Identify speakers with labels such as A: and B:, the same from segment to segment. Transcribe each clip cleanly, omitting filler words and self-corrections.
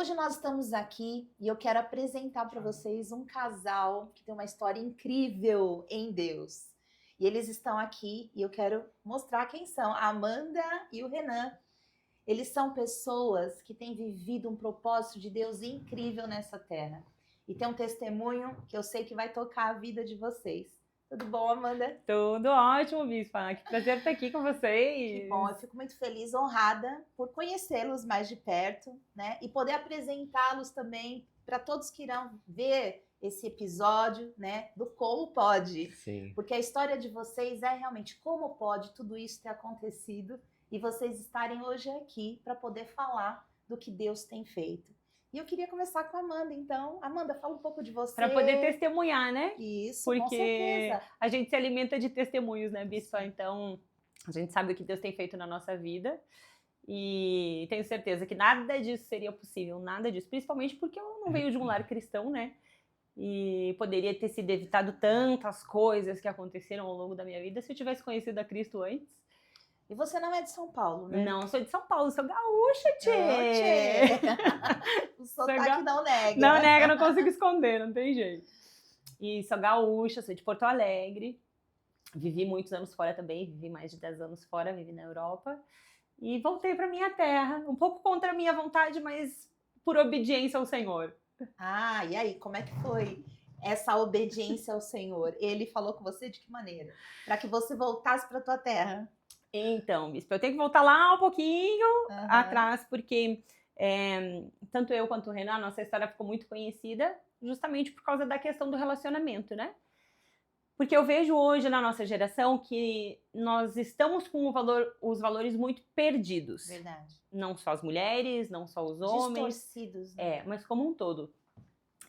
A: hoje nós estamos aqui e eu quero apresentar para vocês um casal que tem uma história incrível em Deus. E eles estão aqui e eu quero mostrar quem são, a Amanda e o Renan. Eles são pessoas que têm vivido um propósito de Deus incrível nessa terra. E tem um testemunho que eu sei que vai tocar a vida de vocês. Tudo bom, Amanda?
B: Tudo ótimo, Bispa. Que prazer estar aqui com vocês.
A: Que bom, eu fico muito feliz, honrada por conhecê-los mais de perto, né? E poder apresentá-los também para todos que irão ver esse episódio, né? Do Como Pode.
C: Sim.
A: Porque a história de vocês é realmente como pode tudo isso ter acontecido e vocês estarem hoje aqui para poder falar do que Deus tem feito. E eu queria começar com a Amanda, então. Amanda, fala um pouco de você.
B: Para poder testemunhar, né?
A: Isso,
B: porque
A: com certeza.
B: A gente se alimenta de testemunhos, né, Bispa? Então, a gente sabe o que Deus tem feito na nossa vida. E tenho certeza que nada disso seria possível, nada disso. Principalmente porque eu não venho de um lar cristão, né? E poderia ter sido evitado tantas coisas que aconteceram ao longo da minha vida se eu tivesse conhecido a Cristo antes.
A: E você não é de São Paulo, né?
B: Não, sou de São Paulo, sou gaúcha, tchê!
A: O sotaque não nega.
B: Não nega, não consigo esconder, não tem jeito. E sou gaúcha, sou de Porto Alegre. Vivi muitos anos fora também, vivi mais de 10 anos fora, vivi na Europa. E voltei para minha terra, um pouco contra a minha vontade, mas por obediência ao Senhor.
A: Ah, e aí, como é que foi essa obediência ao Senhor? Ele falou com você de que maneira? Para que você voltasse para tua terra.
B: Então, Bispo, eu tenho que voltar lá um pouquinho atrás, porque tanto eu quanto o Renan, a nossa história ficou muito conhecida justamente por causa da questão do relacionamento, né? Porque eu vejo hoje na nossa geração que nós estamos com os valores muito perdidos.
A: Verdade.
B: Não só as mulheres, não só os homens.
A: Distorcidos. Né?
B: Mas como um todo.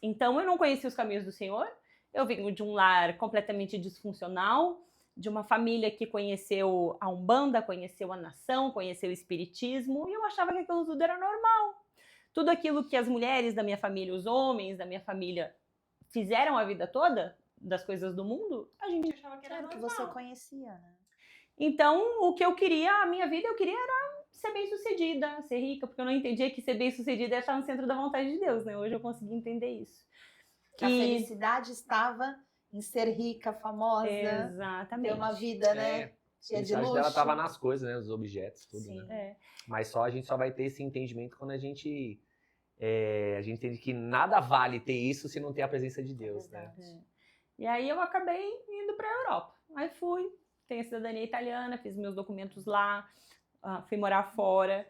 B: Então, eu não conhecia os caminhos do Senhor. Eu venho de um lar completamente disfuncional, de uma família que conheceu a Umbanda, conheceu a nação, conheceu o espiritismo, e eu achava que aquilo tudo era normal. Tudo aquilo que as mulheres da minha família, os homens da minha família fizeram a vida toda, das coisas do mundo, a gente achava que era normal.
A: Que você conhecia, né?
B: Então, o que eu queria, a minha vida, eu queria era ser bem-sucedida, ser rica, porque eu não entendia que ser bem-sucedida é estar no centro da vontade de Deus, né? Hoje eu consegui entender isso.
A: Que a felicidade estava em ser rica, famosa.
B: Exatamente.
A: Ter uma vida, né? Cheia de luxo.
C: Dela estava nas coisas, né? Nos objetos, tudo,
A: Sim.
C: né? Mas a gente só vai ter esse entendimento quando a gente entende que nada vale ter isso se não ter a presença de Deus, né?
B: E aí eu acabei indo para a Europa. Aí fui, tenho a cidadania italiana, fiz meus documentos lá, fui morar fora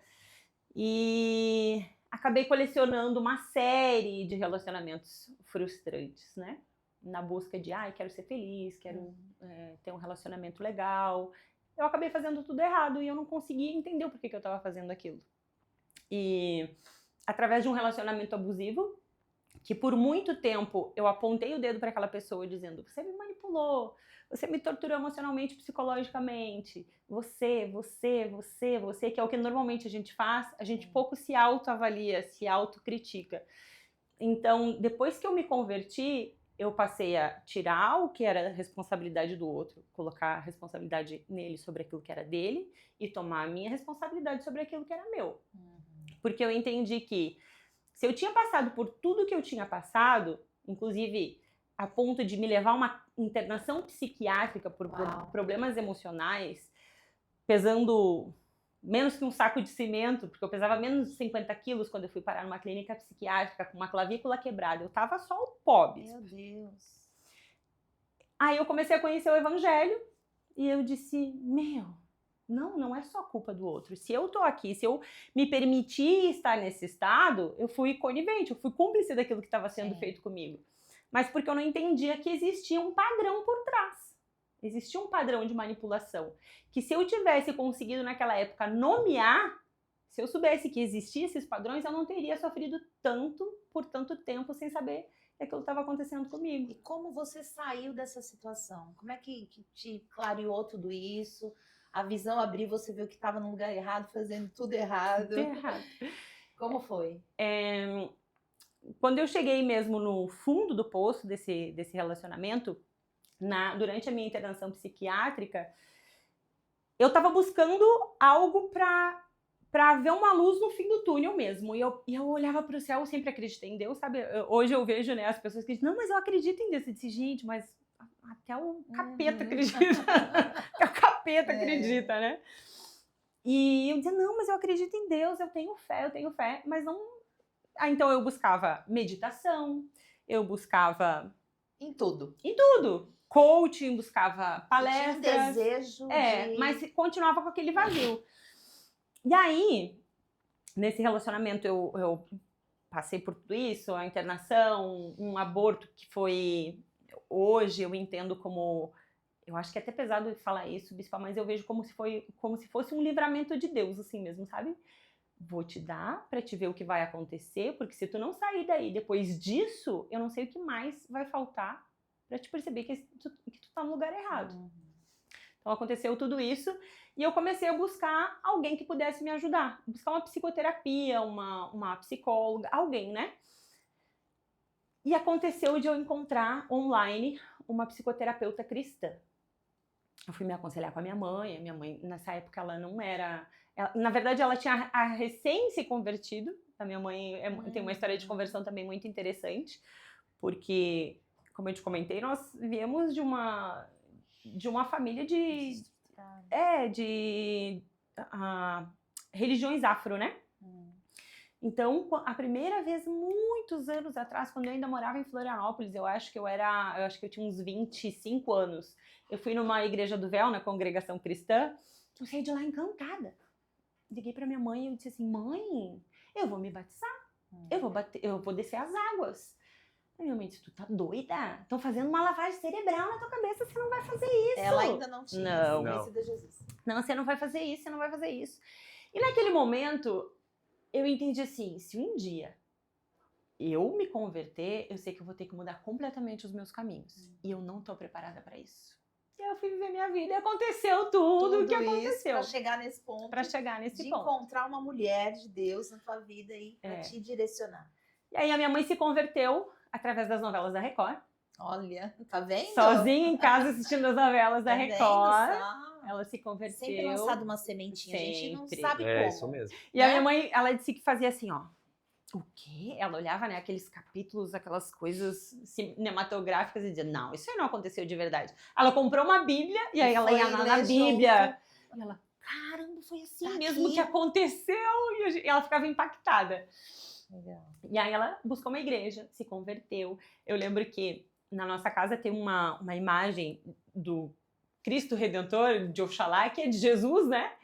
B: e acabei colecionando uma série de relacionamentos frustrantes, né? Na busca de, quero ser feliz, quero ter um relacionamento legal. Eu acabei fazendo tudo errado e eu não conseguia entender o porquê que eu estava fazendo aquilo. E através de um relacionamento abusivo, que por muito tempo eu apontei o dedo para aquela pessoa dizendo, você me manipulou, você me torturou emocionalmente, psicologicamente, você, que é o que normalmente a gente faz, a gente pouco se autoavalia, se autocritica. Então, depois que eu me converti, eu passei a tirar o que era responsabilidade do outro, colocar a responsabilidade nele sobre aquilo que era dele e tomar a minha responsabilidade sobre aquilo que era meu. Porque eu entendi que se eu tinha passado por tudo que eu tinha passado, inclusive a ponto de me levar a uma internação psiquiátrica por problemas emocionais, pesando menos que um saco de cimento, porque eu pesava menos de 50 quilos quando eu fui parar numa clínica psiquiátrica com uma clavícula quebrada. Eu tava só o pobre.
A: Meu Deus.
B: Aí eu comecei a conhecer o Evangelho e eu disse, não é só culpa do outro. Se eu tô aqui, se eu me permitir estar nesse estado, eu fui conivente, eu fui cúmplice daquilo que estava sendo feito comigo. Mas porque eu não entendia que existia um padrão por trás. Existia um padrão de manipulação. Que se eu tivesse conseguido naquela época nomear, se eu soubesse que existiam esses padrões, eu não teria sofrido tanto por tanto tempo sem saber que aquilo estava acontecendo comigo.
A: E como você saiu dessa situação? Como é que te clareou tudo isso? A visão abriu, você viu que estava no lugar errado, fazendo tudo errado.
B: Tudo errado.
A: Como foi?
B: Quando eu cheguei mesmo no fundo do poço desse relacionamento, durante a minha internação psiquiátrica, eu estava buscando algo para pra ver uma luz no fim do túnel mesmo. E eu olhava pro céu, eu sempre acreditei em Deus, sabe? Hoje eu vejo, né, as pessoas que dizem, não, mas eu acredito em Deus. Eu disse, gente, mas até o capeta acredita. Até o capeta acredita, né? E eu dizia, não, mas eu acredito em Deus, eu tenho fé, mas não... Então eu buscava meditação, eu buscava...
A: Em tudo.
B: tudo. Coaching, buscava palestras.
A: Tinha um desejo de...
B: Mas continuava com aquele vazio. E aí, nesse relacionamento, eu passei por tudo isso, a internação, um aborto que foi... Hoje eu entendo como... Eu acho que é até pesado falar isso, Bispa, mas eu vejo como se fosse um livramento de Deus, assim mesmo, sabe? Vou te dar pra te ver o que vai acontecer, porque se tu não sair daí depois disso, eu não sei o que mais vai faltar pra te perceber que tu tá no lugar errado. Então aconteceu tudo isso e eu comecei a buscar alguém que pudesse me ajudar. Buscar uma psicoterapia, uma psicóloga, alguém, né? E aconteceu de eu encontrar online uma psicoterapeuta cristã. Eu fui me aconselhar com a minha mãe nessa época ela não era... na verdade ela tinha recém se convertido, a minha mãe tem uma história de conversão também muito interessante, porque, como eu te comentei, nós viemos de uma família de religiões afro, né? Então, a primeira vez, muitos anos atrás, quando eu ainda morava em Florianópolis, eu acho que eu tinha uns 25 anos. Eu fui numa igreja do Véu, na congregação cristã, eu saí de lá encantada. Liguei pra minha mãe e eu disse assim, mãe, eu vou me batizar, eu vou descer as águas. Aí minha mãe disse, tu tá doida? Estão fazendo uma lavagem cerebral na tua cabeça, você não vai fazer isso.
A: Ela ainda não tinha conhecido Jesus.
B: Não, você não vai fazer isso, você não vai fazer isso. E naquele momento, eu entendi assim, se um dia eu me converter, eu sei que eu vou ter que mudar completamente os meus caminhos. E eu não tô preparada pra isso. E aí eu fui viver minha vida e aconteceu tudo o que aconteceu.
A: Pra chegar nesse ponto.
B: Pra chegar nesse ponto.
A: Encontrar uma mulher de Deus na tua vida aí pra te direcionar.
B: E aí a minha mãe se converteu através das novelas da Record.
A: Olha, tá vendo?
B: Sozinha em casa assistindo as novelas da Record. Ela se converteu.
A: Sempre lançado uma sementinha,
B: sempre.
A: A gente não sabe como.
C: É isso mesmo.
B: E a minha mãe, ela disse que fazia assim, ó. O quê? Ela olhava, né, aqueles capítulos, aquelas coisas cinematográficas e dizia, não, isso aí não aconteceu de verdade. Ela comprou uma Bíblia e aí ela ia na Bíblia. E ela, caramba, foi assim mesmo que aconteceu. E ela ficava impactada.
A: Legal.
B: E aí ela buscou uma igreja, se converteu. Eu lembro que na nossa casa tem uma imagem do Cristo Redentor, de Oxalá, que é de Jesus, né?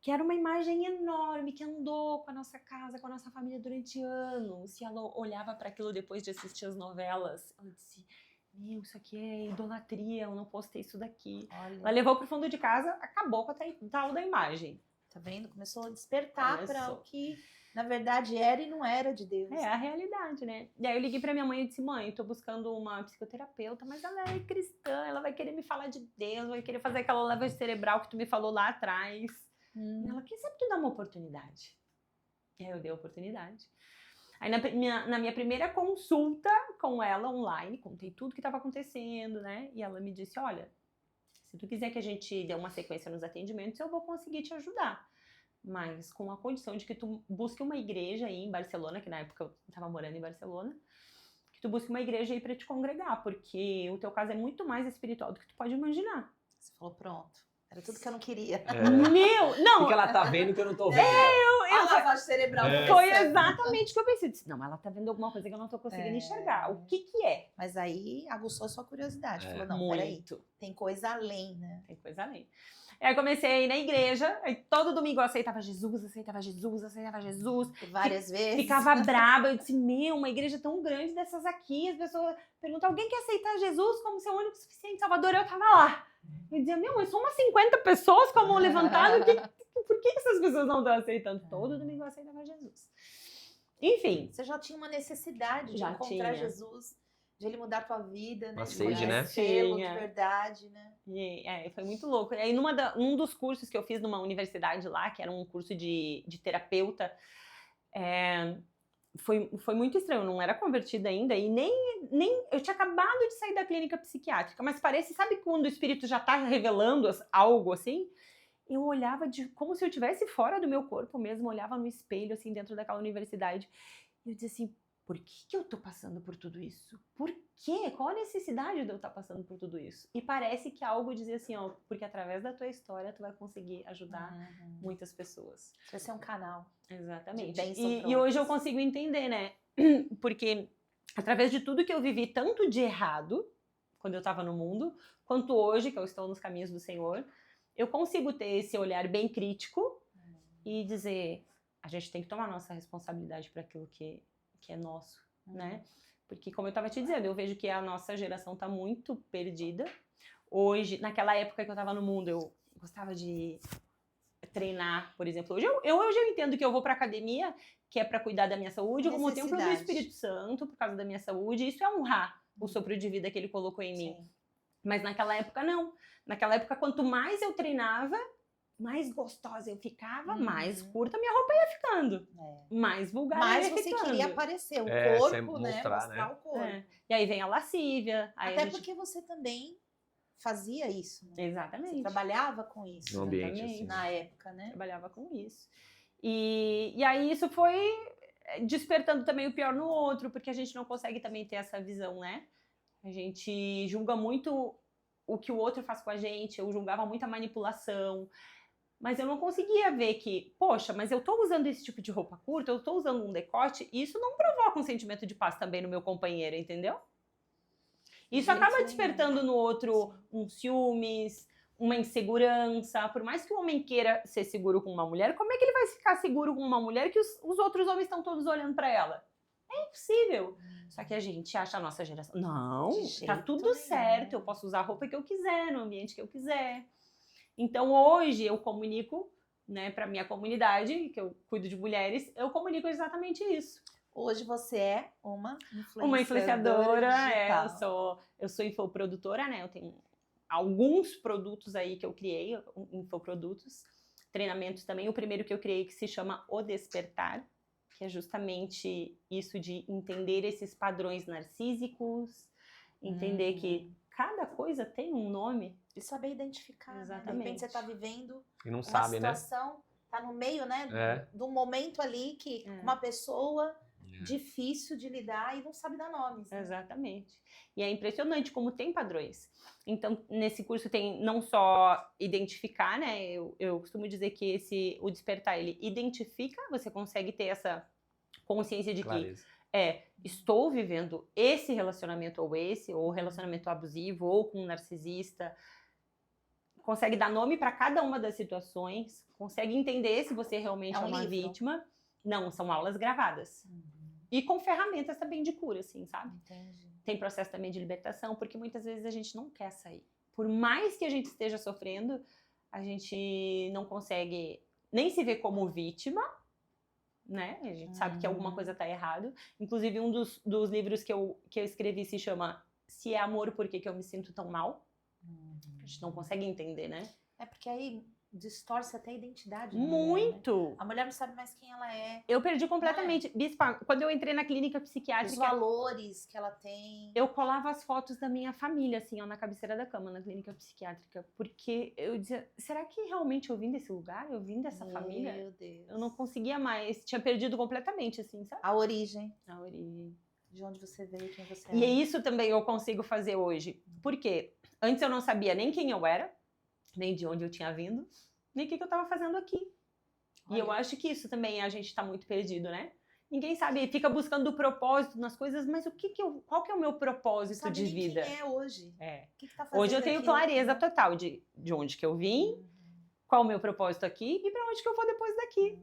B: Que era uma imagem enorme, que andou com a nossa casa, com a nossa família durante anos. E ela olhava para aquilo depois de assistir as novelas. Ela disse, meu, isso aqui é idolatria, eu não posso ter isso daqui.
A: Olha.
B: Ela levou pro fundo de casa, acabou com a tal da imagem.
A: Tá vendo? Começou a despertar para o que, na verdade, era e não era de Deus.
B: É a realidade, né? E aí eu liguei pra minha mãe e disse, mãe, eu tô buscando uma psicoterapeuta, mas ela é cristã, ela vai querer me falar de Deus, vai querer fazer aquela lavagem cerebral que tu me falou lá atrás. E ela, quem sabe tu dá uma oportunidade? E aí eu dei a oportunidade. Aí na minha primeira consulta com ela online, contei tudo que estava acontecendo, né? E ela me disse, olha, se tu quiser que a gente dê uma sequência nos atendimentos, eu vou conseguir te ajudar. Mas com a condição de que tu busque uma igreja aí em Barcelona, que na época eu estava morando em Barcelona, que tu busque uma igreja aí para te congregar, porque o teu caso é muito mais espiritual do que tu pode imaginar.
A: Você falou, pronto. Era tudo que eu não queria.
B: Meu, não.
C: O que ela tá vendo que eu não tô vendo.
A: A lavagem cerebral.
B: Foi exatamente o que eu pensei. Disse, não, ela tá vendo alguma coisa que eu não tô conseguindo enxergar. O que é?
A: Mas aí aguçou a sua curiosidade. Falou, não,
B: muito.
A: Peraí, tem coisa além, né?
B: Tem coisa além. Aí eu comecei a ir na igreja, aí todo domingo eu aceitava Jesus.
A: Várias vezes.
B: Ficava braba, eu disse, meu, uma igreja tão grande dessas aqui, as pessoas perguntam, alguém quer aceitar Jesus como seu único suficiente Salvador? Eu tava lá. Eu dizia, meu, mas são umas 50 pessoas com a mão levantada, por que essas pessoas não estão aceitando? Todo domingo eu aceitava Jesus. Enfim.
A: Você já tinha uma necessidade de encontrar Jesus, de ele mudar a tua vida, né?
C: Uma
A: de
C: sede, né?
A: conhecê-lo de verdade, né?
B: E foi muito louco. E aí, num dos cursos que eu fiz numa universidade lá, que era um curso de terapeuta, foi muito estranho, eu não era convertida ainda e nem eu tinha acabado de sair da clínica psiquiátrica, mas parece, sabe quando o espírito já tá revelando algo assim? eu olhava como se eu estivesse fora do meu corpo mesmo, olhava no espelho, assim, dentro daquela universidade. E eu dizia assim, por que eu tô passando por tudo isso? Por quê? Qual a necessidade de eu estar passando por tudo isso? E parece que algo dizia assim, ó, porque através da tua história tu vai conseguir ajudar muitas pessoas.
A: Vai ser um canal.
B: Exatamente.
A: De bênção
B: E
A: pra
B: hoje eu
A: outras.
B: consigo entender, né? Porque através de tudo que eu vivi, tanto de errado, quando eu estava no mundo, quanto hoje, que eu estou nos caminhos do Senhor, eu consigo ter esse olhar bem crítico e dizer, a gente tem que tomar nossa responsabilidade para aquilo que é nosso, né? Porque, como eu estava te dizendo, eu vejo que a nossa geração está muito perdida. Hoje, naquela época que eu estava no mundo, eu gostava de treinar, por exemplo. Hoje eu entendo que eu vou para academia, que é para cuidar da minha saúde, como templo do Espírito Santo, por causa da minha saúde. Isso é honrar o sopro de vida que ele colocou em mim. Mas naquela época, não. Naquela época, quanto mais eu treinava, mais gostosa eu ficava, mais curta minha roupa ia ficando. Mais vulgar
A: mais
B: ia ficando.
A: Você queria aparecer, o corpo, né? Mostrar o corpo.
B: E aí vem a lascívia. Aí
A: até porque você também fazia isso, né?
B: Exatamente.
A: Você trabalhava com isso.
C: No ambiente, assim.
A: Na época, né?
B: Trabalhava com isso. E aí isso foi despertando também o pior no outro, porque a gente não consegue também ter essa visão, né? A gente julga muito o que o outro faz com a gente, eu julgava muita manipulação, mas eu não conseguia ver que, poxa, mas eu tô usando esse tipo de roupa curta, eu tô usando um decote, e isso não provoca um sentimento de paz também no meu companheiro, entendeu? Isso acaba despertando no outro um ciúmes, uma insegurança. Por mais que o homem queira ser seguro com uma mulher, como é que ele vai ficar seguro com uma mulher que os outros homens estão todos olhando pra ela? É impossível. Só que a gente acha a nossa geração, não, tá tudo certo, eu posso usar a roupa que eu quiser, no ambiente que eu quiser. Então hoje eu comunico, né, pra minha comunidade, que eu cuido de mulheres, eu comunico exatamente isso.
A: Hoje você é uma
B: influenciadora eu sou infoprodutora, né? Eu tenho alguns produtos aí que eu criei, infoprodutos, treinamentos também. O primeiro que eu criei que se chama O Despertar, que é justamente isso de entender esses padrões narcísicos, entender que cada coisa tem um nome.
A: E saber identificar.
B: Exatamente.
A: Né? De repente você está vivendo
C: e não
A: uma
C: sabe,
A: situação, né? Tá no meio, né? Do momento ali que uma pessoa difícil de lidar e não sabe dar nomes. Né?
B: Exatamente. E é impressionante como tem padrões. Então, nesse curso tem não só identificar, né? Eu costumo dizer que o despertar, ele identifica, você consegue ter essa consciência de que estou vivendo esse relacionamento ou relacionamento abusivo, ou com um narcisista. Consegue dar nome para cada uma das situações, consegue entender se você realmente é uma vítima. Não, são aulas gravadas. E com ferramentas também de cura, assim, sabe?
A: Entendi.
B: Tem processo também de libertação, porque muitas vezes a gente não quer sair. Por mais que a gente esteja sofrendo, a gente não consegue nem se ver como vítima, né? A gente sabe que alguma coisa tá errado. Inclusive, um dos livros que eu escrevi se chama Se é Amor, Por que eu me sinto tão mal? A gente não consegue entender, né?
A: É porque aí distorce até a identidade.
B: Muito!
A: Mulher, né? A mulher não sabe mais quem ela é.
B: Eu perdi completamente. Bispa, quando eu entrei na clínica psiquiátrica...
A: Os valores que ela tem.
B: Eu colava as fotos da minha família, assim, ó, na cabeceira da cama, na clínica psiquiátrica. Porque eu dizia, será que realmente eu vim desse lugar? Eu vim dessa família?
A: Meu Deus.
B: Eu não conseguia mais. Tinha perdido completamente, assim, sabe?
A: A origem.
B: A origem.
A: De onde você veio, quem você é.
B: E isso também eu consigo fazer hoje. Por quê? Antes eu não sabia nem quem eu era, nem de onde eu tinha vindo, nem o que eu estava fazendo aqui. Olha. E eu acho que isso também a gente está muito perdido, né? Ninguém sabe, fica buscando o propósito nas coisas, mas qual que é o meu propósito
A: sabe
B: de vida?
A: Quem é hoje?
B: O
A: que tá fazendo
B: hoje eu tenho clareza total de onde que eu vim, qual o meu propósito aqui e para onde que eu vou depois daqui.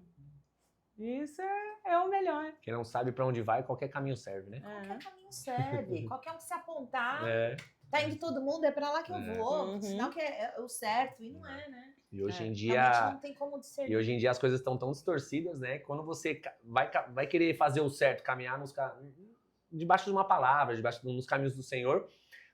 B: Isso é o melhor.
C: Quem não sabe pra onde vai, qualquer caminho serve, né?
A: Qualquer caminho serve. Qualquer um que se apontar, tá indo todo mundo, é pra lá que eu vou. Sinal que é o certo, e não é, né?
C: E hoje em dia,
A: não tem como discernir.
C: E hoje em dia as coisas estão tão distorcidas, né? Quando você vai querer fazer o certo, caminhar debaixo de uma palavra, nos caminhos do Senhor,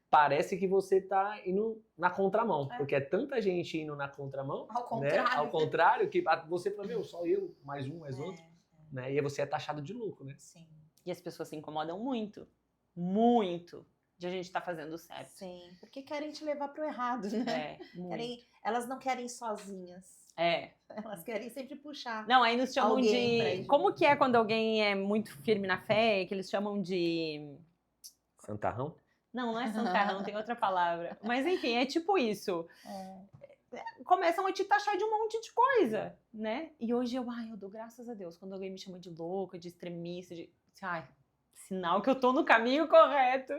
C: parece que você tá indo na contramão. Porque é tanta gente indo na contramão,
A: ao contrário,
C: né? Ao contrário, que você fala, meu, só eu, mais um, mais outro. Né? E aí você é taxado de louco, né?
A: Sim.
B: E as pessoas se incomodam muito, muito, de a gente estar fazendo certo.
A: Sim, porque querem te levar pro errado, né?
B: Elas
A: não querem sozinhas. Elas querem sempre puxar.
B: Não, aí nos chamam
A: Alguém pra
B: de...
A: ir
B: Como que é quando alguém é muito firme na fé, que eles chamam de...
C: Santarrão?
B: Não é santarrão, tem outra palavra. Mas enfim, é tipo isso.
A: É.
B: Começam a te taxar de um monte de coisa, né? E hoje eu dou graças a Deus quando alguém me chama de louca, de extremista, sinal que eu tô no caminho correto.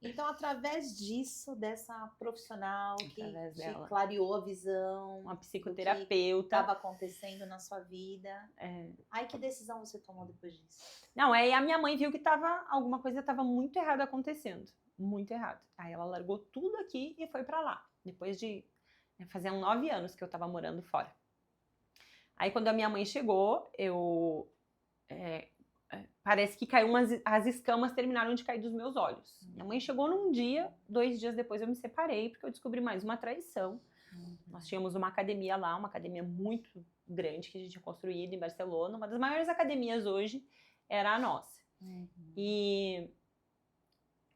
A: Então, através disso, dessa profissional que
B: Através
A: te
B: dela.
A: clareou a visão,
B: Uma
A: do que
B: psicoterapeuta.
A: estava acontecendo na sua vida.
B: É.
A: Aí, que decisão você tomou depois disso?
B: Não, aí a minha mãe viu que alguma coisa estava muito errada acontecendo. Muito errado. Aí ela largou tudo aqui e foi pra lá. Depois de... faziam 9 anos que eu tava morando fora. Aí quando a minha mãe chegou, parece que caiu as escamas terminaram de cair dos meus olhos. Minha mãe chegou num dia, 2 dias depois eu me separei, porque eu descobri mais uma traição. Nós tínhamos uma academia lá, uma academia muito grande que a gente tinha construído em Barcelona. Uma das maiores academias hoje era a nossa.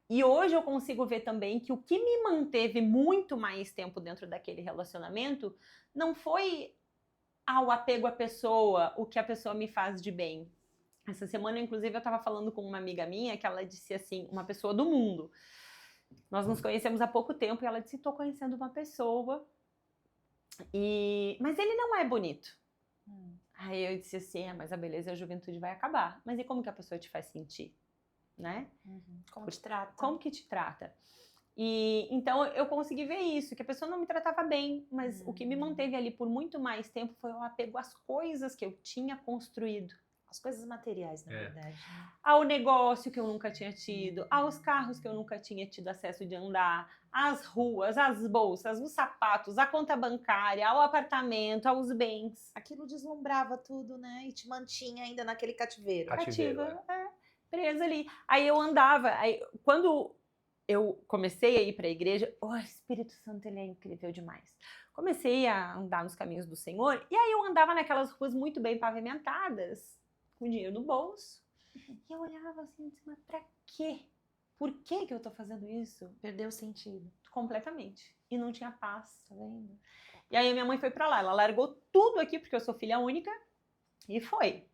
B: E hoje eu consigo ver também que o que me manteve muito mais tempo dentro daquele relacionamento não foi o apego à pessoa, o que a pessoa me faz de bem. Essa semana, inclusive, eu estava falando com uma amiga minha que ela disse assim, uma pessoa do mundo. Nós nos conhecemos há pouco tempo e ela disse, estou conhecendo uma pessoa, mas ele não é bonito. Aí eu disse assim, mas a beleza e a juventude vai acabar. Mas e como que a pessoa te faz sentir? Né?
A: Como te trata?
B: Como que te trata? E então eu consegui ver isso, que a pessoa não me tratava bem, mas o que me manteve ali por muito mais tempo foi o apego às coisas que eu tinha construído.
A: As coisas materiais, na verdade.
B: Ao negócio que eu nunca tinha tido, aos carros que eu nunca tinha tido acesso de andar, às ruas, às bolsas, os sapatos, a conta bancária, ao apartamento, aos bens.
A: Aquilo deslumbrava tudo, né? E te mantinha ainda naquele cativeiro.
B: Cativa, presa ali. Aí eu andava, quando eu comecei a ir para a igreja, o Espírito Santo, ele é incrível demais. Comecei a andar nos caminhos do Senhor, e aí eu andava naquelas ruas muito bem pavimentadas, com dinheiro no bolso, e eu olhava assim, mas pra quê? Por que eu tô fazendo isso?
A: Perdeu o sentido.
B: Completamente. E não tinha paz, tá vendo? E aí a minha mãe foi pra lá, ela largou tudo aqui, porque eu sou filha única, e foi.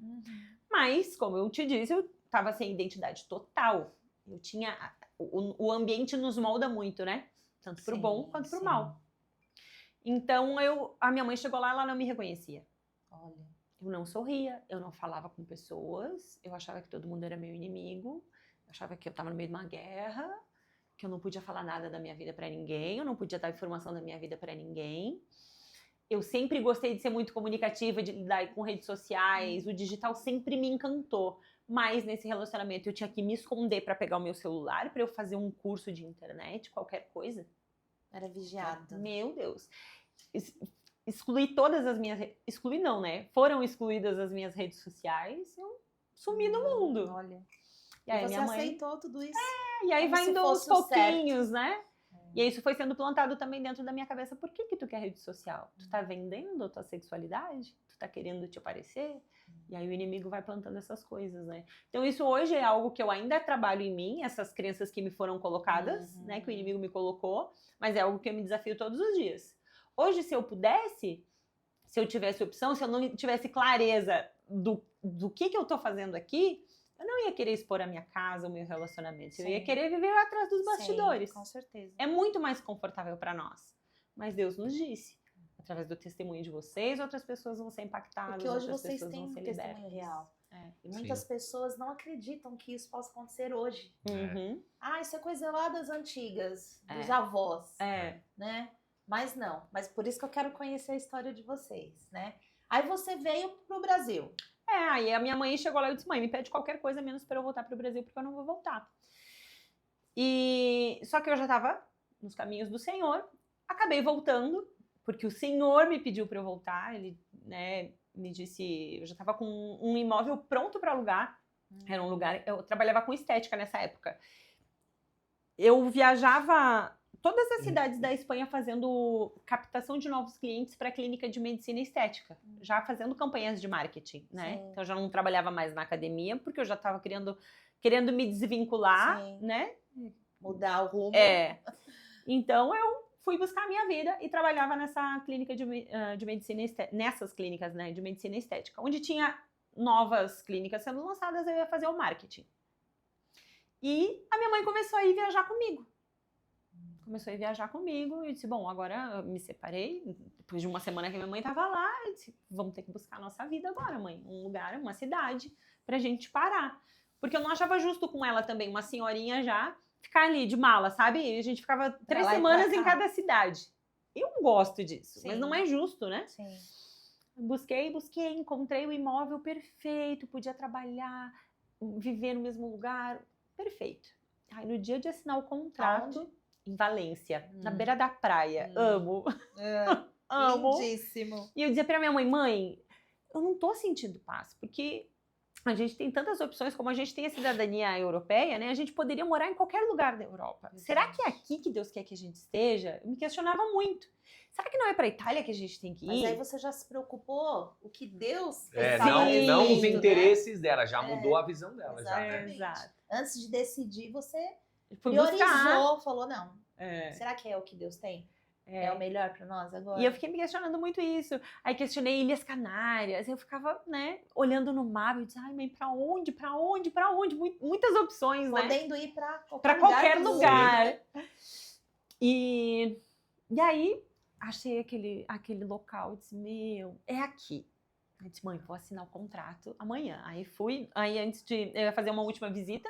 B: Mas, como eu te disse, eu tava sem identidade total. Eu tinha... O ambiente nos molda muito, né? Tanto pro bom quanto pro mal. Então, a minha mãe chegou lá, ela não me reconhecia.
A: Olha.
B: Eu não sorria, eu não falava com pessoas, eu achava que todo mundo era meu inimigo, eu achava que eu estava no meio de uma guerra, que eu não podia falar nada da minha vida para ninguém, eu não podia dar informação da minha vida para ninguém. Eu sempre gostei de ser muito comunicativa, de lidar com redes sociais, o digital sempre me encantou. Mas nesse relacionamento eu tinha que me esconder para pegar o meu celular, para eu fazer um curso de internet, qualquer coisa.
A: Era vigiada.
B: Meu Deus. Excluí todas as minhas... Excluí não, né? Foram excluídas as minhas redes sociais, eu sumi no mundo.
A: Olha.
B: E aí
A: você
B: minha mãe...
A: aceitou tudo isso?
B: E aí vai indo aos pouquinhos, né?
A: É.
B: E aí isso foi sendo plantado também dentro da minha cabeça. Por que tu quer rede social? Tu tá vendendo a tua sexualidade? Tu tá querendo te aparecer? E aí o inimigo vai plantando essas coisas, né? Então isso hoje é algo que eu ainda trabalho em mim, essas crenças que me foram colocadas, né? Que o inimigo me colocou, mas é algo que eu me desafio todos os dias. Hoje, se eu pudesse, se eu tivesse opção, se eu não tivesse clareza do que eu tô fazendo aqui, eu não ia querer expor a minha casa, o meu relacionamento.
A: Sim.
B: Eu ia querer viver atrás dos bastidores.
A: Sim, com certeza.
B: É muito mais confortável para nós. Mas Deus nos disse, através do testemunho de vocês, outras pessoas vão ser impactadas,
A: porque hoje
B: outras
A: vocês
B: pessoas
A: têm
B: vão
A: um
B: ser
A: testemunho
B: libertas.
A: real. E
C: Sim.
A: muitas pessoas não acreditam que isso possa acontecer hoje.
B: Uhum.
A: Isso é coisa lá das antigas, dos avós, né? Mas não. Mas por isso que eu quero conhecer a história de vocês, né? Aí você veio pro Brasil.
B: Aí a minha mãe chegou lá e disse, mãe, me pede qualquer coisa menos para eu voltar pro Brasil, porque eu não vou voltar. Só que eu já estava nos caminhos do Senhor, acabei voltando, porque o Senhor me pediu para eu voltar, ele, né, me disse, eu já estava com um imóvel pronto para alugar, era um lugar, eu trabalhava com estética nessa época. Eu viajava todas as cidades da Espanha fazendo captação de novos clientes para a clínica de medicina estética, já fazendo campanhas de marketing, né?
A: Sim.
B: Então eu já não trabalhava mais na academia, porque eu já estava querendo me desvincular,
A: Sim.
B: né?
A: Mudar o rumo.
B: Então eu fui buscar a minha vida e trabalhava nessa clínica de medicina estética, nessas clínicas, né, de medicina estética, onde tinha novas clínicas sendo lançadas, eu ia fazer o marketing. E a minha mãe começou a ir viajar comigo. Começou a ir viajar comigo e eu disse, bom, agora eu me separei, depois de uma semana que minha mãe estava lá, eu disse, vamos ter que buscar a nossa vida agora, mãe, um lugar, uma cidade, pra gente parar. Porque eu não achava justo com ela também, uma senhorinha já, ficar ali de mala, sabe? E a gente ficava 3 semanas em cada cidade. Eu gosto disso, mas não é justo, né?
A: Sim.
B: Busquei, encontrei o imóvel perfeito, podia trabalhar, viver no mesmo lugar, perfeito. Aí no dia de assinar o contrato,
A: Aonde?
B: em Valência, na beira da praia, amo, amo.
A: Lindíssimo.
B: E eu dizia pra minha mãe, eu não tô sentindo paz, porque a gente tem tantas opções, como a gente tem a cidadania europeia, né? A gente poderia morar em qualquer lugar da Europa. Será que é aqui que Deus quer que a gente esteja? Eu me questionava muito. Será que não é pra Itália que a gente tem que ir?
A: Mas aí você já se preocupou o que Deus
C: Não os
A: né?
C: interesses dela, já mudou a visão dela. Já, né?
A: Exatamente.
B: Exato.
A: Antes de decidir, você
B: Fui
A: priorizou,
B: buscar.
A: falou, não, será que é o que Deus tem? É o melhor pra nós agora?
B: E eu fiquei me questionando muito isso. Aí questionei Ilhas Canárias. Eu ficava, né, olhando no mapa e disse, ai, mãe, pra onde? Muitas opções, né?
A: Podendo ir pra
B: Qualquer
A: do
B: lugar.
A: mundo, né?
B: E aí, achei aquele local. Disse, meu, é aqui. Eu disse, mãe, vou assinar o contrato amanhã. Aí fui. Aí antes de eu ia fazer uma última visita,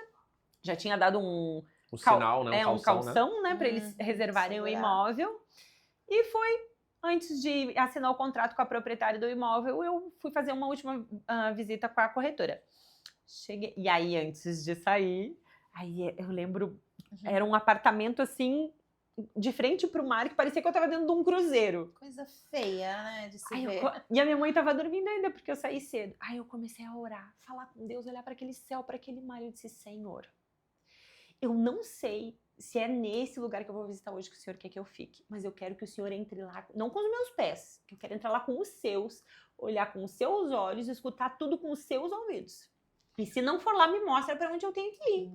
B: já tinha dado um
C: sinal, né?
B: um calção, né? Pra eles
A: Uhum,
B: reservarem o
A: segurar.
B: imóvel. E foi, antes de assinar o contrato com a proprietária do imóvel, eu fui fazer uma última visita com a corretora. Cheguei, e aí, antes de sair, aí eu lembro, era um apartamento assim, de frente pro mar, que parecia que eu tava dentro de um cruzeiro.
A: Coisa feia, né, de se
B: Aí
A: ver.
B: e a minha mãe tava dormindo ainda, porque eu saí cedo. Aí eu comecei a orar, falar com Deus, olhar para aquele céu, para aquele mar, e eu disse, Senhor, eu não sei se é nesse lugar que eu vou visitar hoje que o Senhor quer que eu fique, mas eu quero que o Senhor entre lá, não com os meus pés, que eu quero entrar lá com os seus, olhar com os seus olhos, escutar tudo com os seus ouvidos. E se não for lá, me mostra para onde eu tenho que ir,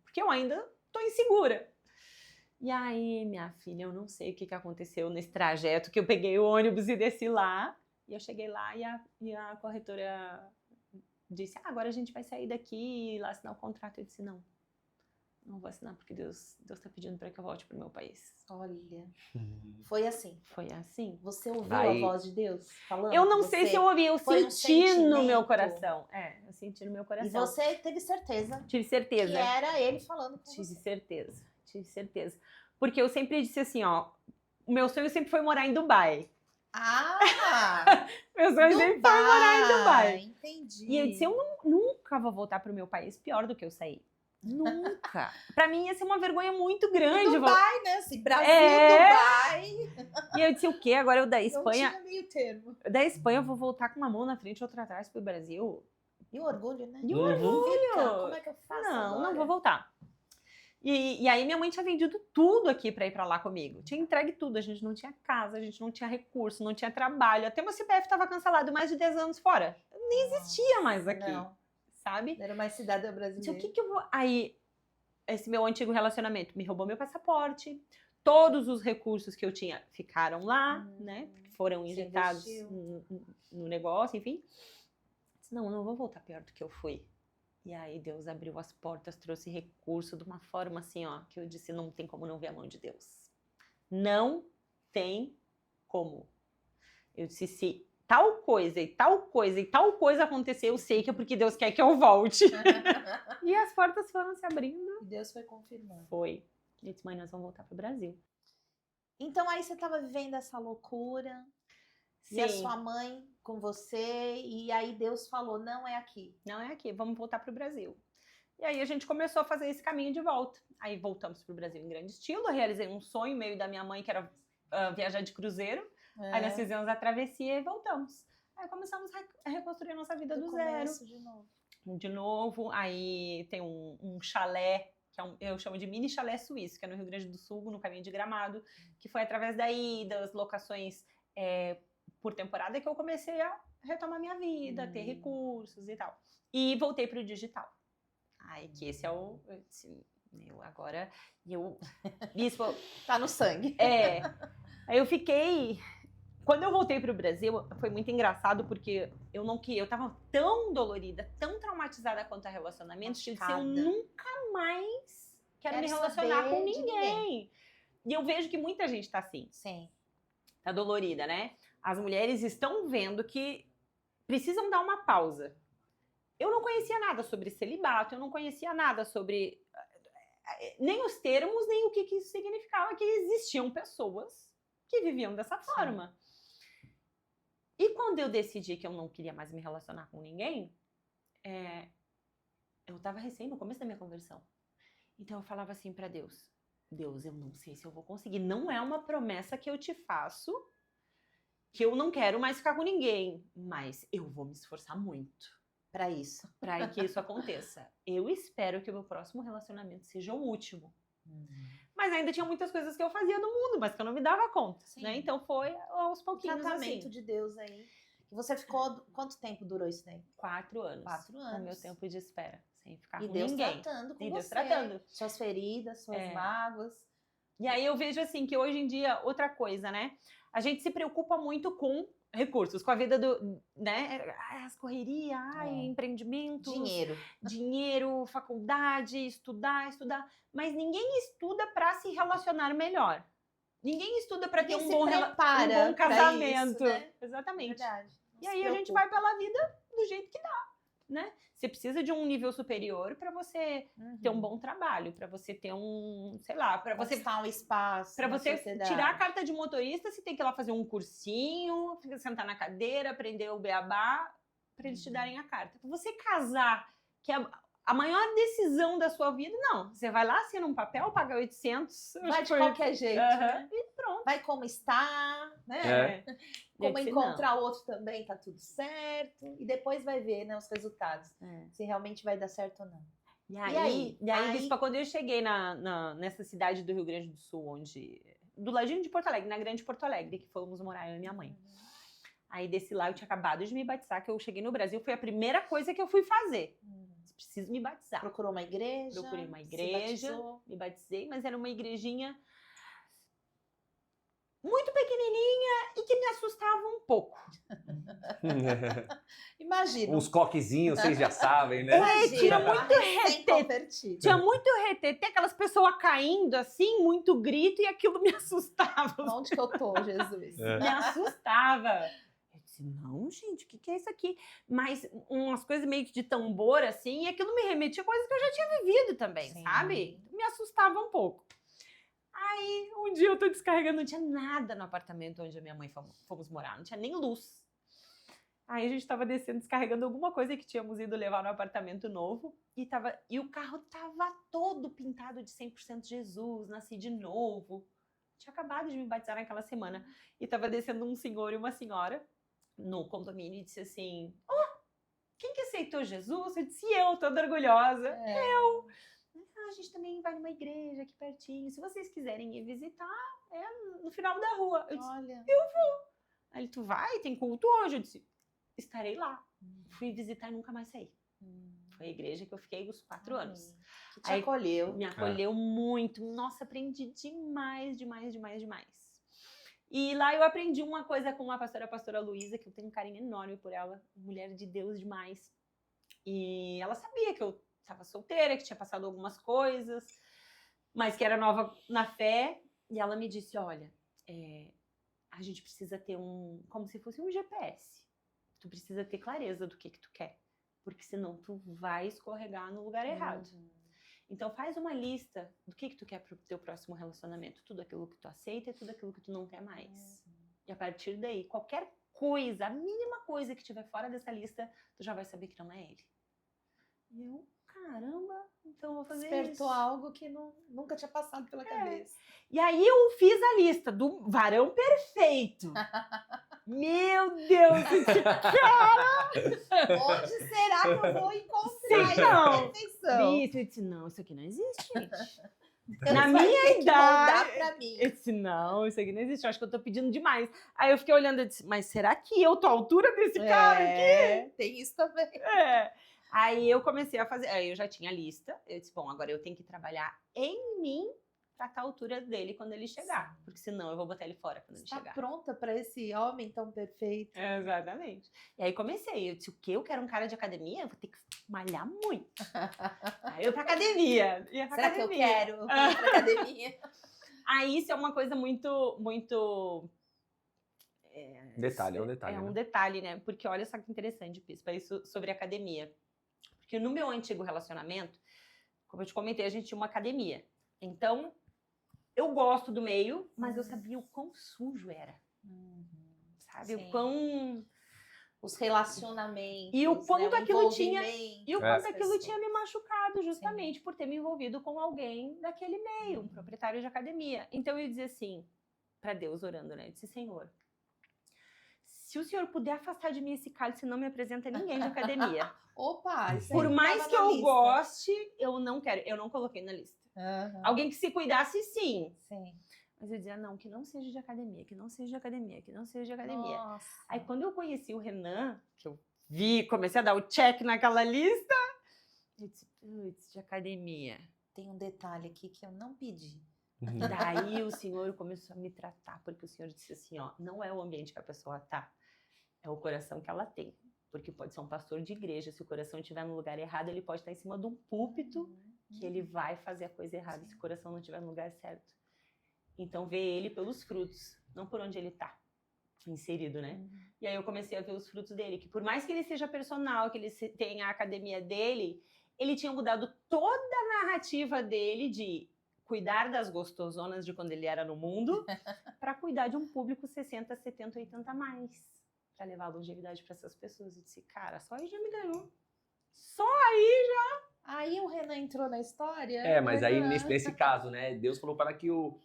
B: porque eu ainda tô insegura. E aí, minha filha, eu não sei o que aconteceu nesse trajeto, que eu peguei o ônibus e desci lá, e eu cheguei lá e a corretora disse, agora a gente vai sair daqui e ir lá assinar o contrato. Eu disse, não vou assinar porque Deus tá pedindo para que eu volte pro meu país.
A: Olha, foi assim.
B: Foi assim.
A: Você ouviu a voz de Deus falando?
B: Eu não sei se eu ouvi, eu senti no meu
A: sentimento.
B: coração. Eu senti no meu coração.
A: E você teve certeza
B: Tive certeza.
A: que era ele falando com
B: Tive
A: você.
B: tive certeza. Porque eu sempre disse assim, ó, o meu sonho sempre foi morar em Dubai. Meu sonho sempre foi morar em Dubai.
A: Entendi.
B: E eu disse, eu nunca vou voltar pro meu país pior do que eu saí. Nunca. Pra mim ia ser uma vergonha muito grande.
A: Dubai, né? Assim, Brasil, Dubai.
B: E eu disse, o quê? Agora eu da Espanha...
A: Não tinha meio termo.
B: Da Espanha eu vou voltar com uma mão na frente e outra atrás pro Brasil.
A: E o orgulho, né?
B: E o orgulho.
A: Como é que eu faço agora?
B: Não vou voltar. E aí minha mãe tinha vendido tudo aqui pra ir pra lá comigo. Tinha entregue tudo. A gente não tinha casa, a gente não tinha recurso, não tinha trabalho. Até meu CPF tava cancelado mais de 10 anos fora. Eu nem existia mais aqui.
A: Não.
B: Sabe?
A: Era mais cidadã brasileira.
B: O que eu vou... Aí, esse meu antigo relacionamento me roubou meu passaporte. Todos os recursos que eu tinha ficaram lá, né? Foram injetados no negócio, enfim. Disse, não vou voltar pior do que eu fui. E aí Deus abriu as portas, trouxe recurso de uma forma assim, ó, que eu disse, não tem como não ver a mão de Deus. Não tem como. Eu disse, se tal coisa e tal coisa e tal coisa acontecer, eu sei que é porque Deus quer que eu volte. E as portas foram se abrindo.
A: E Deus foi confirmando.
B: Foi. Eu disse, mãe, nós vamos voltar pro Brasil.
A: Então aí você estava vivendo essa loucura.
B: Sim.
A: E a sua mãe com você. E aí Deus falou, não é aqui.
B: Não é aqui, vamos voltar pro Brasil. E aí a gente começou a fazer esse caminho de volta. Aí voltamos pro Brasil em grande estilo. Eu realizei um sonho meio da minha mãe, que era viajar de cruzeiro. Aí nós fizemos a travessia e voltamos. Aí começamos a reconstruir a nossa vida do zero. De novo. Aí tem um chalé, que eu chamo de mini chalé suíço, que é no Rio Grande do Sul, no caminho de Gramado, que foi através daí, das locações por temporada, que eu comecei a retomar minha vida, ter recursos e tal. E voltei pro digital. Aí que esse é Bispo,
A: Tá no sangue.
B: aí eu fiquei... Quando eu voltei pro Brasil, foi muito engraçado, porque eu tava tão dolorida, tão traumatizada quanto a relacionamentos, que eu disse, eu
A: Machucada.
B: nunca mais quero me
A: Quero
B: relacionar
A: saber
B: com
A: de
B: ninguém. E eu vejo que muita gente tá assim,
A: Sim.
B: tá dolorida, né? As mulheres estão vendo que precisam dar uma pausa. Eu não conhecia nada sobre celibato, eu não conhecia nada sobre nem os termos, nem o que isso significava, que existiam pessoas que viviam dessa forma. E quando eu decidi que eu não queria mais me relacionar com ninguém, eu estava recém no começo da minha conversão. Então eu falava assim para Deus, eu não sei se eu vou conseguir. Não é uma promessa que eu te faço, que eu não quero mais ficar com ninguém, mas eu vou me esforçar muito
A: Pra isso.
B: para que isso aconteça. Eu espero que o meu próximo relacionamento seja o último. Mas ainda tinha muitas coisas que eu fazia no mundo, mas que eu não me dava conta,
A: Sim.
B: né? Então foi aos
A: O
B: pouquinhos,
A: tratamento
B: assim.
A: de Deus aí. E você ficou... Quanto tempo durou isso daí?
B: 4 anos.
A: 4
B: O
A: anos.
B: meu tempo de espera, sem ficar
A: E
B: com
A: Deus
B: ninguém.
A: tratando com
B: E Deus
A: você.
B: tratando.
A: Suas feridas, suas mágoas.
B: E aí eu vejo assim que hoje em dia, outra coisa, né? A gente se preocupa muito com recursos, com a vida né? As correrias, empreendimentos. Dinheiro, faculdade, estudar. Mas ninguém estuda para se relacionar melhor. Ninguém estuda para ter um bom casamento.
A: Isso, né?
B: Exatamente.
A: Verdade.
B: E aí a gente vai pela vida do jeito que dá, né? Você precisa de um nível superior para você ter um bom trabalho, para você ter para você
A: conquistar um espaço,
B: para você
A: sociedade.
B: tirar a carta de motorista, você tem que ir lá fazer um cursinho, sentar na cadeira, aprender o beabá, para eles te darem a carta. Para você casar, que é a maior decisão da sua vida, não. Você vai lá, assina um papel, paga 800.
A: Vai de qualquer jeito, né?
B: E pronto.
A: Vai como está, né? Como encontrar outro também, tá tudo certo. E depois vai ver, né, os resultados. Se realmente vai dar certo ou não.
B: E aí, Bispa, quando eu cheguei nessa cidade do Rio Grande do Sul, do ladinho de Porto Alegre, na Grande Porto Alegre, que fomos morar eu e minha mãe. Aí desci lá, eu tinha acabado de me batizar, que eu cheguei no Brasil, foi a primeira coisa que eu fui fazer. Preciso me batizar.
A: Procurou uma igreja?
B: Procurei uma igreja, me batizei, mas era uma igrejinha muito pequenininha e que me assustava um pouco.
A: Imagina.
C: Uns coquezinhos, vocês já sabem, né?
B: Tinha muito retetê. Tinha muito retetê, aquelas pessoas caindo assim, muito grito, e aquilo me assustava.
A: Onde que eu tô, Jesus?
B: Me assustava. Eu disse, não, gente, o que é isso aqui? Mas umas coisas meio que de tambor, assim, e aquilo me remetia a coisas que eu já tinha vivido também, sabe? Me assustava um pouco. Aí, um dia eu tô descarregando, não tinha nada no apartamento onde a minha mãe fomos morar, não tinha nem luz. Aí a gente tava descendo, descarregando alguma coisa que tínhamos ido levar no apartamento novo, e o carro tava todo pintado de 100% Jesus, nasci de novo. Tinha acabado de me batizar naquela semana. E tava descendo um senhor e uma senhora no condomínio e disse assim, quem que aceitou Jesus? Eu disse, eu, toda orgulhosa. Eu. A gente também vai numa igreja aqui pertinho. Se vocês quiserem ir visitar, no final da rua. Eu disse, eu vou. Aí ele, tu vai? Tem culto hoje? Eu disse, estarei lá. Fui visitar e nunca mais saí. Foi a igreja que eu fiquei os 4 anos.
A: Que te acolheu.
B: Me acolheu muito. Nossa, aprendi demais. E lá eu aprendi uma coisa com a pastora Luísa, que eu tenho um carinho enorme por ela. Mulher de Deus demais. E ela sabia que eu estava solteira, que tinha passado algumas coisas, mas que era nova na fé. E ela me disse, olha, a gente precisa ter como se fosse um GPS. Tu precisa ter clareza do que tu quer, porque senão tu vai escorregar no lugar errado. Então faz uma lista do que tu quer pro teu próximo relacionamento, tudo aquilo que tu aceita e tudo aquilo que tu não quer mais. E a partir daí, qualquer coisa, a mínima coisa que tiver fora dessa lista, tu já vai saber que não é ele. E eu, caramba, então eu vou fazer isso.
A: Despertou algo que nunca tinha passado pela cabeça.
B: E aí eu fiz a lista do varão perfeito. Meu Deus, esse cara!
A: Onde será que eu vou encontrar essa perfeição?
B: Isso, eu disse, não, isso aqui não existe, gente.
A: Na minha idade, pra mim.
B: Eu disse, não, isso aqui não existe, eu acho que eu tô pedindo demais. Aí eu fiquei olhando e disse, mas será que eu tô à altura desse cara aqui?
A: Tem isso também.
B: Aí eu comecei a fazer, aí eu já tinha a lista, eu disse, bom, agora eu tenho que trabalhar em mim pra estar à altura dele quando ele chegar, porque senão eu vou botar ele fora quando ele
A: Está
B: chegar.
A: pronta para esse homem tão perfeito?
B: Exatamente. E aí comecei, eu disse, o quê? Eu quero um cara de academia? Eu vou ter que malhar muito. Aí eu pra academia.
A: Será que eu quero ir pra academia?
B: Aí isso é uma coisa muito, muito...
C: Detalhe, é um detalhe.
B: É um
C: né?
B: detalhe, né? Porque olha só que interessante, Pispa, isso sobre academia. Porque no meu antigo relacionamento, como eu te comentei, a gente tinha uma academia. Então, eu gosto do meio, mas eu sabia o quão sujo era. Sabe?
A: Sim.
B: O quão...
A: Os relacionamentos.
B: E o quanto
A: né?
B: aquilo tinha...
A: envolvimento
B: E o
C: É.
B: quanto aquilo tinha me machucado, justamente por ter me envolvido com alguém daquele meio, um proprietário de academia. Então eu ia dizer assim, para Deus orando, né? Eu disse, Senhor, se o Senhor puder afastar de mim esse cálice, não me apresenta ninguém de academia.
A: Opa, isso aí
B: Por
A: não
B: mais
A: tava
B: que
A: na
B: eu
A: lista.
B: goste, eu não quero. Eu não coloquei na lista.
A: Aham.
B: Alguém que se cuidasse, sim.
A: Sim.
B: Mas eu dizia, não, que não seja de academia, que não seja de academia, que não seja de academia.
A: Nossa.
B: Aí quando eu conheci o Renan, que eu vi, comecei a dar o check naquela lista, eu disse, putz, de academia.
A: Tem um detalhe aqui que eu não pedi.
B: E daí o Senhor começou a me tratar, porque o Senhor disse assim, ó, não é o ambiente que a pessoa tá, é o coração que ela tem. Porque pode ser um pastor de igreja, se o coração estiver no lugar errado, ele pode estar em cima de um púlpito, que ele vai fazer a coisa errada, se o coração não estiver no lugar certo. Então, vê ele pelos frutos, não por onde ele tá inserido, né? E aí eu comecei a ver os frutos dele, que por mais que ele seja personal, que ele tenha a academia dele, ele tinha mudado toda a narrativa dele de cuidar das gostosonas de quando ele era no mundo, para cuidar de um público 60, 70, 80 a mais, para levar a longevidade para essas pessoas. Eu disse, cara, só aí já me ganhou. Só aí já.
A: Aí o Renan entrou na história.
C: É, mas aí
A: Renan.
C: nesse caso, né? Deus falou para que o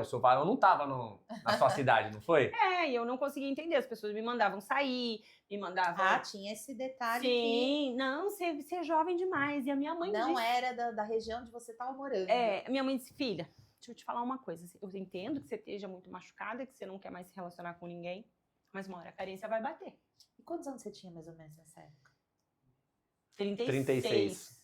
C: seu varão não tava na sua cidade, não foi?
B: E eu não conseguia entender. As pessoas me mandavam sair, me mandavam...
A: Ah, tinha esse detalhe
B: Sim, não, você é jovem demais. E a minha mãe
A: que não
B: disse...
A: era da região onde você estava morando.
B: A minha mãe disse, filha, deixa eu te falar uma coisa. Eu entendo que você esteja muito machucada, que você não quer mais se relacionar com ninguém, mas uma hora a carência vai bater.
A: E quantos anos você tinha mais ou menos nessa época?
C: 36.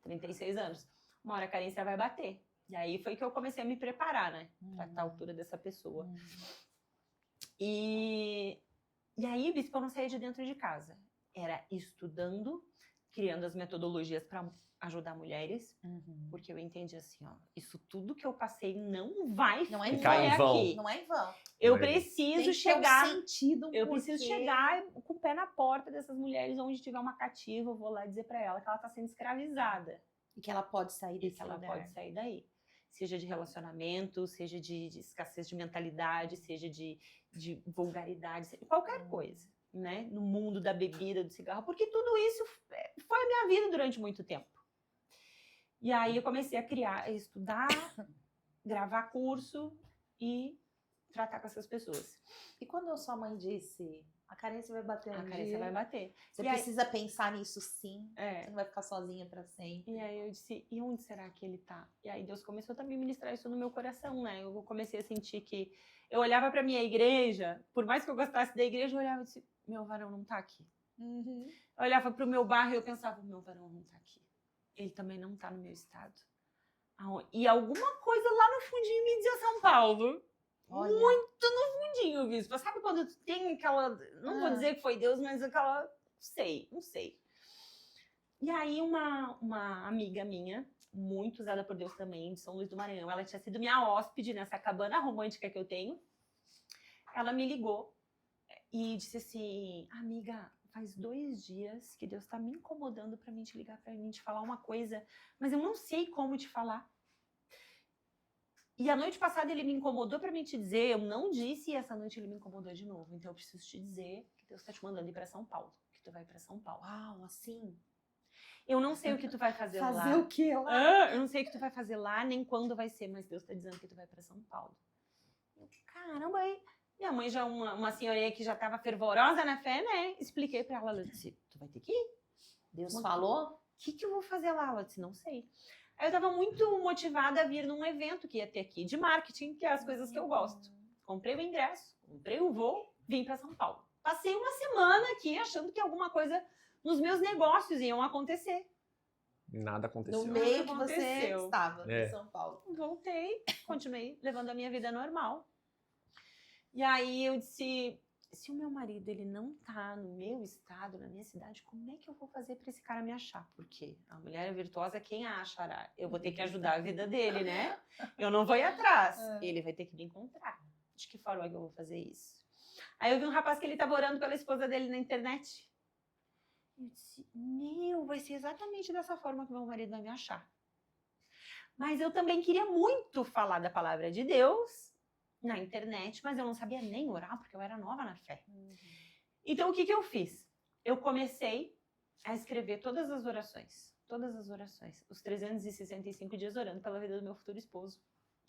B: 36 anos. Uma hora a carência vai bater. E aí foi que eu comecei a me preparar, né? Pra estar à altura dessa pessoa. E aí, bispo, eu não saía de dentro de casa. Era estudando, criando as metodologias para ajudar mulheres, porque eu entendi assim, ó, isso tudo que eu passei não vai
A: Não é em
C: Ficar em vão.
B: aqui.
A: Não é em vão.
B: Eu
C: Não é em vão.
B: preciso
A: Tem que
B: chegar,
A: ter um sentido,
B: eu
A: porque-
B: preciso chegar com o pé na porta dessas mulheres, onde tiver uma cativa, eu vou lá dizer para ela que ela tá sendo escravizada.
A: E que ela pode sair
B: E
A: desse
B: que ela
A: lugar.
B: pode sair daí. Seja de relacionamento, seja de escassez de mentalidade, seja de vulgaridade, qualquer coisa, né? No mundo da bebida, do cigarro, porque tudo isso foi a minha vida durante muito tempo. E aí eu comecei a estudar, gravar curso e tratar com essas pessoas.
A: E quando a sua mãe disse, a carência vai bater
B: A
A: um
B: carência
A: dia,
B: vai bater.
A: você
B: E aí-
A: precisa pensar nisso sim.
B: É.
A: Você não vai ficar sozinha pra sempre.
B: E aí eu disse, e onde será que ele tá? E aí Deus começou também a ministrar isso no meu coração, né? Eu comecei a sentir que eu olhava pra minha igreja, por mais que eu gostasse da igreja, eu olhava e disse, meu varão não tá aqui. Eu olhava pro meu bairro e eu pensava, meu varão não tá aqui. Ele também não tá no meu estado. E alguma coisa lá no fundinho me dizia São Paulo.
A: Olha.
B: Muito no fundinho, bispo. Sabe quando tu tem aquela... Não vou
A: Ah.
B: dizer que foi Deus, mas aquela... Não sei. E aí uma amiga minha, muito usada por Deus também, de São Luís do Maranhão, ela tinha sido minha hóspede nessa cabana romântica que eu tenho. Ela me ligou e disse assim, amiga, faz 2 dias que Deus tá me incomodando pra mim te ligar, pra mim te falar uma coisa, mas eu não sei como te falar. E a noite passada ele me incomodou pra mim te dizer, eu não disse, e essa noite ele me incomodou de novo. Então eu preciso te dizer que Deus tá te mandando ir pra São Paulo, que tu vai pra São Paulo.
A: Uau, assim.
B: Eu não sei o que tu vai fazer lá.
A: Fazer o que lá?
B: Eu não sei o que tu vai fazer lá, nem quando vai ser, mas Deus tá dizendo que tu vai pra São Paulo. Caramba, aí minha mãe já uma senhorinha que já tava fervorosa na fé, né? Expliquei pra ela, ela disse, tu vai ter que ir?
A: Deus falou?
B: O que eu vou fazer lá? Ela disse, não sei. Aí eu tava muito motivada a vir num evento que ia ter aqui, de marketing, que é as coisas que eu gosto. Comprei o ingresso, comprei o voo, vim pra São Paulo. passei uma semana aqui achando que alguma coisa nos meus negócios iam acontecer.
C: Nada aconteceu.
A: No meio que você
B: Aconteceu.
A: estava,
C: É.
A: em São Paulo.
B: Voltei, continuei levando a minha vida normal. E aí eu disse, se o meu marido ele não tá no meu estado, na minha cidade, como é que eu vou fazer para esse cara me achar? Porque a mulher virtuosa, quem a achará? Eu vou ter que ajudar a vida dele, né? Eu não vou ir atrás, ele vai ter que me encontrar. De que forma que eu vou fazer isso? Aí eu vi um rapaz que ele estava orando pela esposa dele na internet. Eu disse, vai ser exatamente dessa forma que meu marido vai me achar. Mas eu também queria muito falar da palavra de Deus na internet, mas eu não sabia nem orar, porque eu era nova na fé. Então, o que eu fiz? Eu comecei a escrever todas as orações, os 365 dias orando pela vida do meu futuro esposo,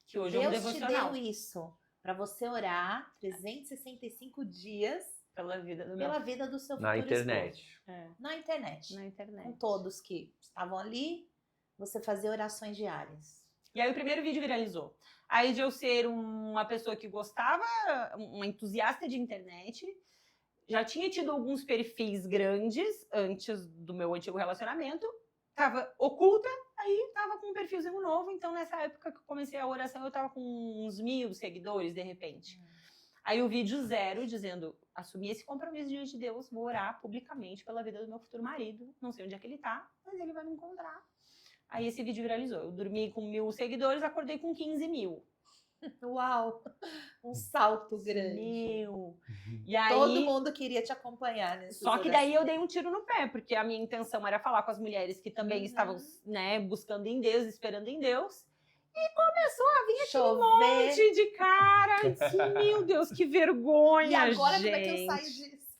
B: que hoje é um
A: Deus te
B: devocional.
A: deu isso para você orar 365 dias
B: Pela vida do
A: pela vida do seu futuro
C: Na internet.
A: esposo.
B: É,
A: Na internet.
B: na internet.
A: Com todos que estavam ali, você fazia orações diárias.
B: E aí o primeiro vídeo viralizou. Aí de eu ser uma pessoa que gostava, uma entusiasta de internet, já tinha tido alguns perfis grandes antes do meu antigo relacionamento, tava oculta, aí tava com um perfilzinho novo, então nessa época que eu comecei a oração eu tava com uns 1.000 seguidores de repente. Aí o vídeo 0 dizendo, assumi esse compromisso diante de Deus, vou orar publicamente pela vida do meu futuro marido, não sei onde é que ele tá, mas ele vai me encontrar. Aí esse vídeo viralizou. Eu dormi com 1.000 seguidores, acordei com 15.000.
A: Uau! Um salto grande.
B: E aí,
A: Todo mundo queria te acompanhar nesse.
B: só que daí eu dei um tiro no pé, porque a minha intenção era falar com as mulheres que também estavam, né, buscando em Deus, esperando em Deus. E começou a vir aquele monte de cara. Eu disse, meu Deus, que vergonha,
A: E agora
B: gente.
A: como é que eu saio disso?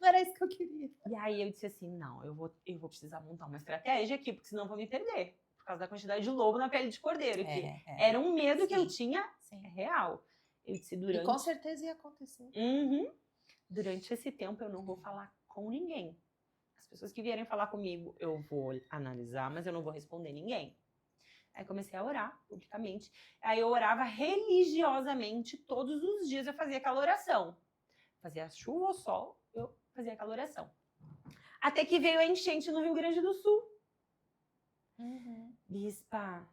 A: Não era isso que eu queria.
B: E aí eu disse assim, não, eu vou precisar montar uma estratégia aqui, porque senão eu vou me perder. Por causa da quantidade de lobo na pele de cordeiro. Que era um medo que eu tinha real. Eu disse,
A: E com certeza ia acontecer.
B: Durante esse tempo eu não vou falar com ninguém. As pessoas que vierem falar comigo, eu vou analisar, mas eu não vou responder ninguém. Aí comecei a orar publicamente. Aí eu orava religiosamente todos os dias. Eu fazia aquela oração. Fazia chuva ou sol, eu fazia aquela oração. Até que veio a enchente no Rio Grande do Sul. Bispa,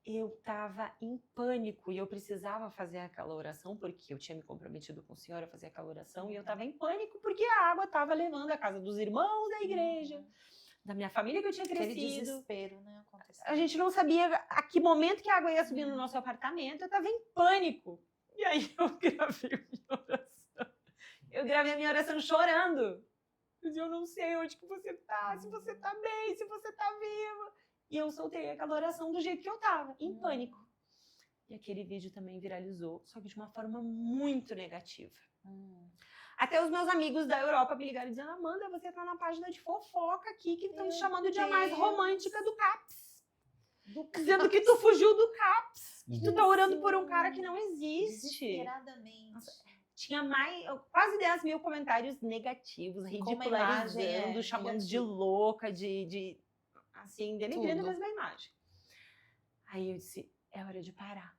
B: eu tava em pânico e eu precisava fazer aquela oração porque eu tinha me comprometido com o Senhor a fazer aquela oração e eu tava em pânico porque a água tava levando a casa dos irmãos da igreja, da minha família que eu tinha crescido.
A: Aquele desespero, né? Aconteceu.
B: A gente não sabia a que momento que a água ia subir no nosso apartamento, eu tava em pânico. E aí eu gravei a minha oração. Eu gravei a minha oração chorando. Eu não sei onde que você tá, se você tá bem, se você tá viva. E eu soltei aquela oração do jeito que eu tava, em pânico. E aquele vídeo também viralizou, só que de uma forma muito negativa. Até os meus amigos da Europa me ligaram dizendo, Amanda, você tá na página de fofoca aqui, que estão te chamando de a mais romântica do CAPS. Dizendo que tu fugiu do CAPS, que tu tá orando por um cara que não existe.
A: Desesperadamente.
B: Nossa, tinha quase 10.000 comentários negativos, ridicularizando, chamando de louca, assim, denegrindo a mesma imagem. Aí eu disse, é hora de parar.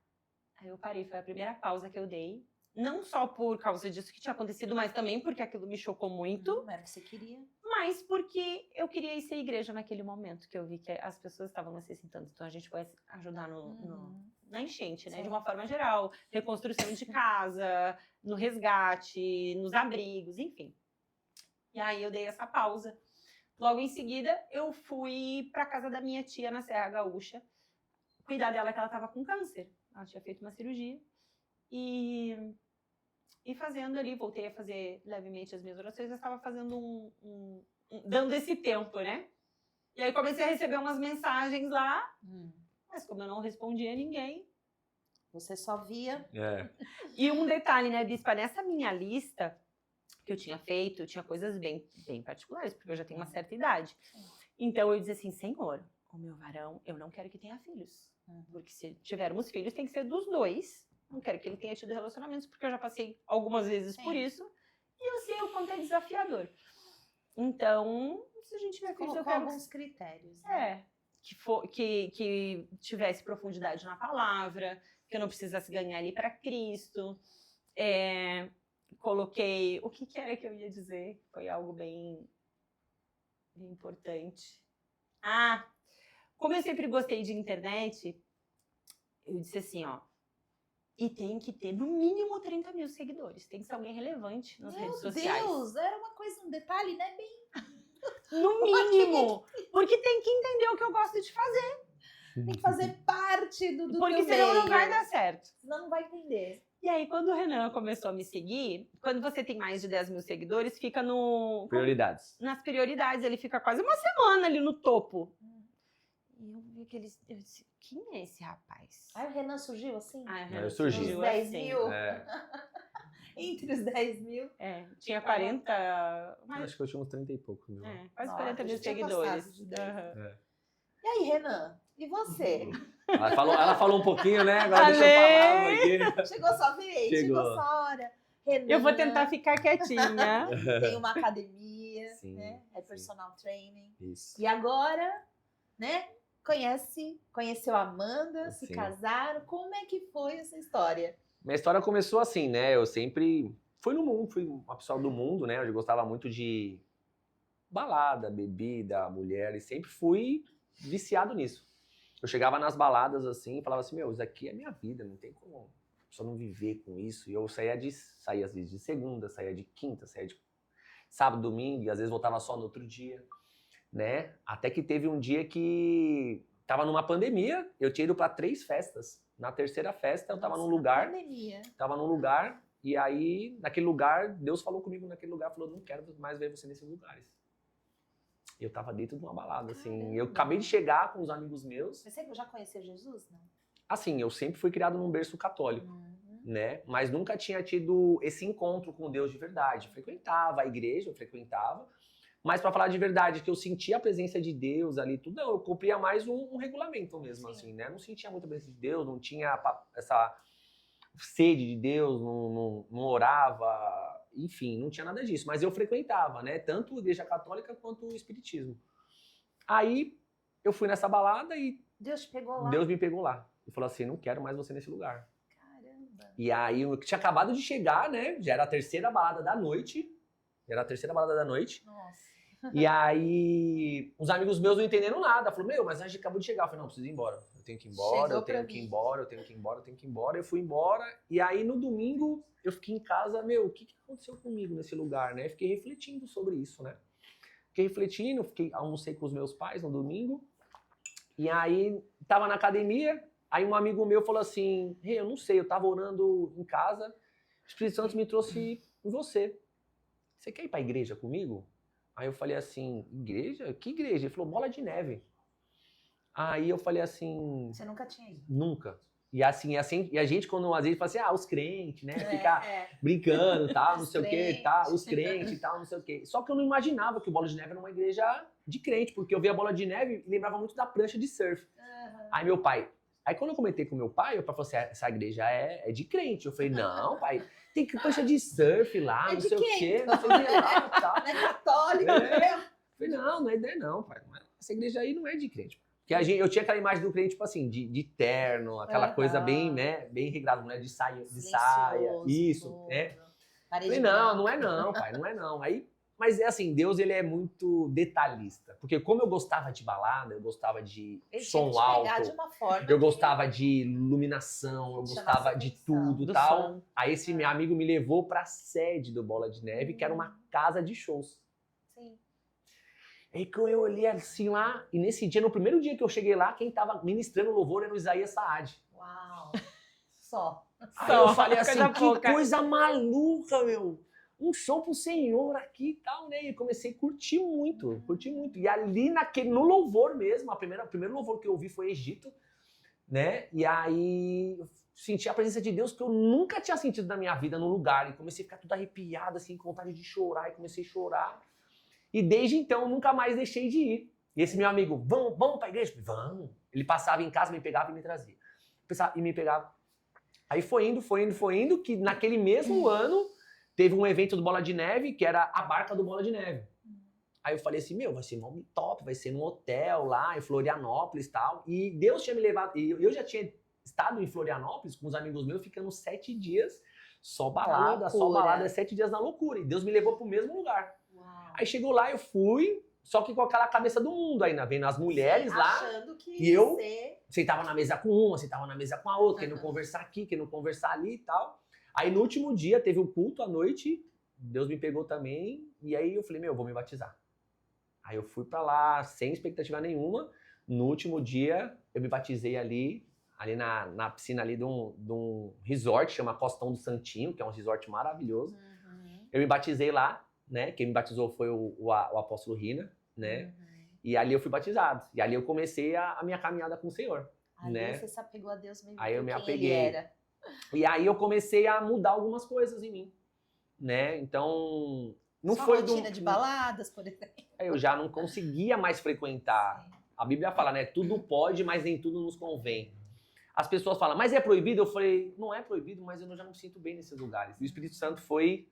B: Aí eu parei, foi a primeira pausa que eu dei. Não só por causa disso que tinha acontecido, mas também porque aquilo me chocou muito.
A: Era o que você queria.
B: Mas porque eu queria ir ser igreja naquele momento, que eu vi que as pessoas estavam necessitando. Então a gente vai ajudar na enchente, né? De uma forma geral. Reconstrução de casa, no resgate, nos abrigos, enfim. E aí eu dei essa pausa. Logo em seguida, eu fui para casa da minha tia na Serra Gaúcha, cuidar dela, que ela estava com câncer. Ela tinha feito uma cirurgia. E fazendo ali, voltei a fazer levemente as minhas orações, eu estava fazendo dando esse tempo, né? E aí comecei a receber umas mensagens lá, mas como eu não respondia a ninguém...
A: Você só via...
B: E um detalhe, né, Bispa, nessa minha lista que eu tinha feito, eu tinha coisas bem particulares, porque eu já tenho uma certa idade. Então eu dizia assim, Senhor, o meu varão, eu não quero que tenha filhos. Porque se tivermos filhos, tem que ser dos dois. Não quero que ele tenha tido relacionamentos, porque eu já passei algumas vezes por isso. E eu sei o quanto é desafiador. Então, se a gente tiver filhos, eu quero
A: alguns critérios. Né?
B: Que tivesse profundidade na palavra, que eu não precisasse ganhar ali para Cristo. coloquei... O que era que eu ia dizer? Foi algo bem importante. Como eu sempre gostei de internet, eu disse assim, ó, e tem que ter no mínimo 30 mil seguidores. Tem que ser alguém relevante nas redes sociais.
A: Meu Deus, era uma coisa, um detalhe, né? Bem...
B: No mínimo. Porque tem que entender o que eu gosto de fazer.
A: Tem que fazer parte do
B: Porque
A: teu
B: senão não
A: meio.
B: vai dar certo.
A: Senão não vai entender.
B: E aí, quando o Renan começou a me seguir, quando você tem mais de 10 mil seguidores, fica
C: Prioridades.
B: nas prioridades. Ele fica quase uma semana ali no topo. E eu vi que eles... Eu disse, quem é esse rapaz?
A: Aí o Renan surgiu assim?
B: Ah, o
C: Eu
B: Renan
C: surgi.
B: surgiu
A: Os 10
B: assim.
A: mil?
C: É,
A: Entre os 10 mil.
B: Tinha 40...
C: acho que eu tinha uns 30 e poucos mil.
B: Quase
A: Nossa,
B: 40 mil
A: já tinha
B: seguidores.
A: passado de 10.
B: Aham.
A: E aí, Renan? E você?
C: Ela falou um pouquinho, né? Agora deixa eu falar aqui.
A: Chegou sua vez? Chegou
C: Chegou.
A: sua hora. Renan
B: Eu vou tentar ficar quietinha.
A: tem uma academia,
C: Sim,
A: né? É
C: sim.
A: personal training.
C: Isso.
A: E agora, né? Conheceu a Amanda, se
C: Sim.
A: casaram. Como é que foi essa história?
C: Minha história começou assim, né? Eu sempre fui no mundo, fui uma pessoa do mundo, né? Eu gostava muito de balada, bebida, mulher, e sempre fui viciado nisso. Eu chegava nas baladas assim e falava assim, meu, isso aqui é minha vida, não tem como a pessoa não viver com isso. E eu saía às vezes de segunda, saía de quinta, saía de sábado, domingo, e às vezes voltava só no outro dia, né? Até que teve um dia que tava numa pandemia, eu tinha ido para 3 festas. Na terceira festa eu tava num lugar,
A: Pandemia.
C: e aí naquele lugar, Deus falou comigo naquele lugar, falou, não quero mais ver você nesses lugares. Eu tava dentro de uma balada, assim,
A: Caramba.
C: eu acabei de chegar com os amigos meus,
A: Você já conheceu Jesus? Não.
C: assim, eu sempre fui criado num berço católico,
A: Uhum.
C: né? Mas nunca tinha tido esse encontro com Deus de verdade. Frequentava a igreja, mas para falar de verdade, que eu sentia a presença de Deus ali, tudo, eu cumpria mais um regulamento mesmo,
A: Sim.
C: assim, né? Não sentia muita presença de Deus, não tinha essa sede de Deus, não orava, enfim, não tinha nada disso. Mas eu frequentava, né? Tanto a igreja católica quanto o espiritismo. Aí eu fui nessa balada e
A: Deus te pegou lá?
C: Deus me pegou lá. E falou assim, não quero mais você nesse lugar.
A: Caramba.
C: E aí eu tinha acabado de chegar, né? Já era a terceira balada da noite.
A: Nossa.
C: E aí, os amigos meus não entenderam nada. Falaram, meu, mas a gente acabou de chegar. Eu falei, não, preciso ir embora. Eu tenho que ir embora,
A: Chegou
C: eu tenho
A: pra
C: que
A: mim.
C: ir embora, eu tenho que ir embora, eu tenho que ir embora. Eu fui embora. E aí, no domingo, eu fiquei em casa, meu, o que aconteceu comigo nesse lugar, né? Fiquei refletindo sobre isso, né? Almocei com os meus pais no domingo. E aí, tava na academia. Aí, um amigo meu falou assim, eu não sei, eu tava orando em casa. O Espírito Santo me trouxe em você. Você quer ir pra igreja comigo? Aí eu falei assim, igreja? Que igreja? Ele falou, Bola de Neve. Aí eu falei assim,
A: Você nunca tinha ido?
C: nunca. E assim, e a gente quando às vezes fala assim, os crentes, né? Ficar
A: É.
C: brincando, tal, não
A: Os
C: sei o quê, tal, os crentes e tal, não sei o quê. Só que eu não imaginava que o Bola de Neve era uma igreja de crente, porque eu via a Bola de Neve e lembrava muito da prancha de surf.
A: Uhum.
C: Aí quando eu comentei com meu pai falou assim, essa igreja é de crente. Eu falei, não, pai, tem que prancha de surf lá,
A: É
C: não
A: de
C: sei o
A: quem,
C: quê,
A: então?
C: não sei o que lá, tal.
A: Não é católico
C: É.
A: mesmo?
C: Eu falei, não é ideia não, pai. Essa igreja aí não é de crente. Porque eu tinha aquela imagem do crente, tipo assim, de terno, aquela coisa bem, né, bem regrada, mulher de saia,
A: Silencioso,
C: isso,
A: tudo.
C: né?
A: Parede
C: Falei,
A: branca.
C: não é não, pai, não é não. Aí, mas é assim, Deus, ele é muito detalhista. Porque como eu gostava de balada, eu gostava de
A: Ele
C: som
A: tinha que te pegar
C: alto,
A: de uma forma
C: eu
A: que-
C: gostava de iluminação, eu
A: Chamasse
C: gostava de
A: atenção.
C: tudo e
B: Do
C: tal.
B: som.
C: Aí esse meu amigo me levou pra sede do Bola de Neve, que era uma casa de shows.
A: Sim.
C: Aí que eu olhei assim lá, e nesse dia, no primeiro dia que eu cheguei lá, quem tava ministrando louvor era o Isaías Saad.
A: Uau. Só.
C: Aí eu
B: Só,
C: falei assim,
B: coisa
C: que
B: pouca.
C: coisa maluca, meu. Um show pro Senhor aqui e tal, né? E comecei a curtir muito. E ali no louvor mesmo, o primeiro louvor que eu ouvi foi Egito, né? E aí eu senti a presença de Deus que eu nunca tinha sentido na minha vida no lugar. E comecei a ficar tudo arrepiado, assim, com vontade de chorar. E comecei a chorar. E desde então, eu nunca mais deixei de ir. E esse meu amigo, vamos pra igreja? Vamos. Ele passava em casa, me pegava e me trazia. E me pegava. Aí foi indo, que naquele mesmo ano teve um evento do Bola de Neve, que era a barca do Bola de Neve. Aí eu falei assim, meu, vai ser nome top, vai ser num hotel lá em Florianópolis e tal. E Deus tinha me levado, e eu já tinha estado em Florianópolis com os amigos meus, ficando 7 dias Só balada, só
A: loucura.
C: balada, 7 dias na loucura. E Deus me levou pro mesmo lugar.
A: Uau.
C: Aí chegou lá, eu fui, só que com aquela cabeça do mundo ainda, vendo as mulheres
A: Sim,
C: lá.
A: achando que
C: e eu-
A: você...
C: Sentava na mesa com uma, sentava na mesa com a outra, querendo
A: Uhum.
C: conversar aqui, querendo conversar ali e tal. Aí no último dia, teve o culto à noite, Deus me pegou também, e aí eu falei, eu vou me batizar. Aí eu fui pra lá, sem expectativa nenhuma. No último dia, eu me batizei ali na piscina ali de um resort, chama Costão do Santinho, que é um resort maravilhoso.
A: Uhum.
C: Eu me batizei lá, né? Quem me batizou foi o apóstolo Rina, né?
A: Uhum.
C: E ali eu fui batizado. E ali eu comecei a minha caminhada com o Senhor.
A: Ali
C: né?
A: você se apegou a Deus mesmo.
C: Aí eu
A: por
C: me
A: quem
C: apeguei.
A: Ele era.
C: E aí eu comecei a mudar algumas coisas em mim, né? Então, não
A: Sua
C: foi
A: rotina de baladas, por exemplo.
C: Eu já não conseguia mais frequentar.
A: Sim.
C: A Bíblia fala, né? Tudo pode, mas nem tudo nos convém. As pessoas falam, mas é proibido? Eu falei, não é proibido, mas eu já não me sinto bem nesses lugares. E o Espírito Santo foi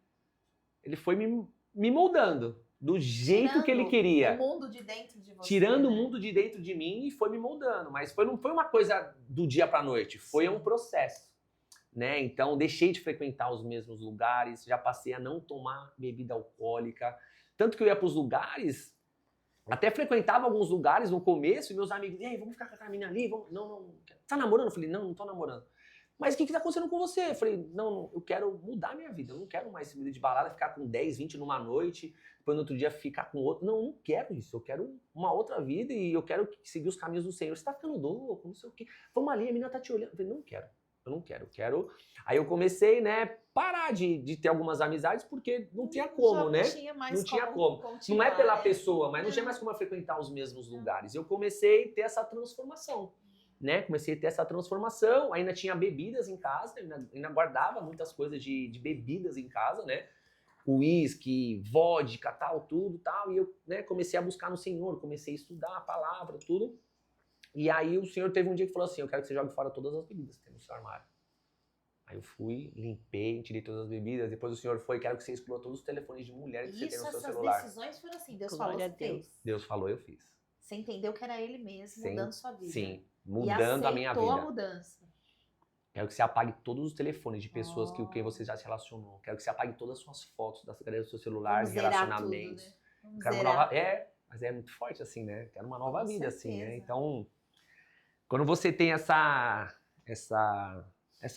C: me moldando do jeito que ele queria.
A: O mundo de dentro de você.
C: Tirando o
A: né?
C: mundo de dentro de mim e foi me moldando. Mas não foi uma coisa do dia pra noite, foi um processo. Né? Então, deixei de frequentar os mesmos lugares, já passei a não tomar bebida alcoólica. Tanto que eu ia para os lugares, até frequentava alguns lugares no começo, e meus amigos, e aí, vamos ficar com a Carmina ali? Vamos... Não. Tá namorando? Eu falei, não tô namorando. Mas o que tá acontecendo com você? Eu falei, não, eu quero mudar a minha vida. Eu não quero mais essa vida de balada, ficar com 10, 20 numa noite, depois no outro dia ficar com outro. Não, eu não quero isso. Eu quero uma outra vida e eu quero seguir os caminhos do Senhor. Você tá ficando louco, não sei o quê. Vamos ali, a menina tá te olhando. Eu falei, não quero. Eu não quero, eu quero... Aí eu comecei, né, parar de ter algumas amizades, porque não tinha como, né? Não tinha como. Não é pela pessoa, mas não tinha mais como eu frequentar os mesmos lugares. Eu comecei a ter essa transformação, né? Comecei a ter essa transformação, ainda tinha bebidas em casa, ainda guardava muitas coisas de bebidas em casa, né? Uísque, vodka, tal, tudo, tal. E eu, né, comecei a buscar no Senhor, comecei a estudar a palavra, tudo. E aí o Senhor teve um dia que falou assim, eu quero que você jogue fora todas as bebidas que tem no seu armário. Aí eu fui, limpei, tirei todas as bebidas, depois o Senhor foi, quero que você exclua todos os telefones de mulher que você tem no seu celular.
A: Essas decisões foram assim, Deus
B: Glória
A: falou,
B: a
A: você
B: Deus.
A: fez.
C: Deus falou, eu fiz.
A: Você entendeu que era Ele mesmo,
C: Sim,
A: mudando sua vida.
C: Sim,
A: E
C: mudando a minha
A: aceitou
C: vida.
A: a mudança.
C: Quero que você apague todos os telefones de pessoas com quem você já se relacionou. Quero que você apague todas as suas fotos das cadeiras do seu celular,
A: Vamos
C: de
A: zerar
C: relacionamentos.
A: tudo, né? Vamos
C: Quero uma
A: zerar.
C: nova... mas é muito forte assim, né? Quero uma nova
A: Com
C: vida assim, né?
A: certeza.
C: Então, quando você tem essa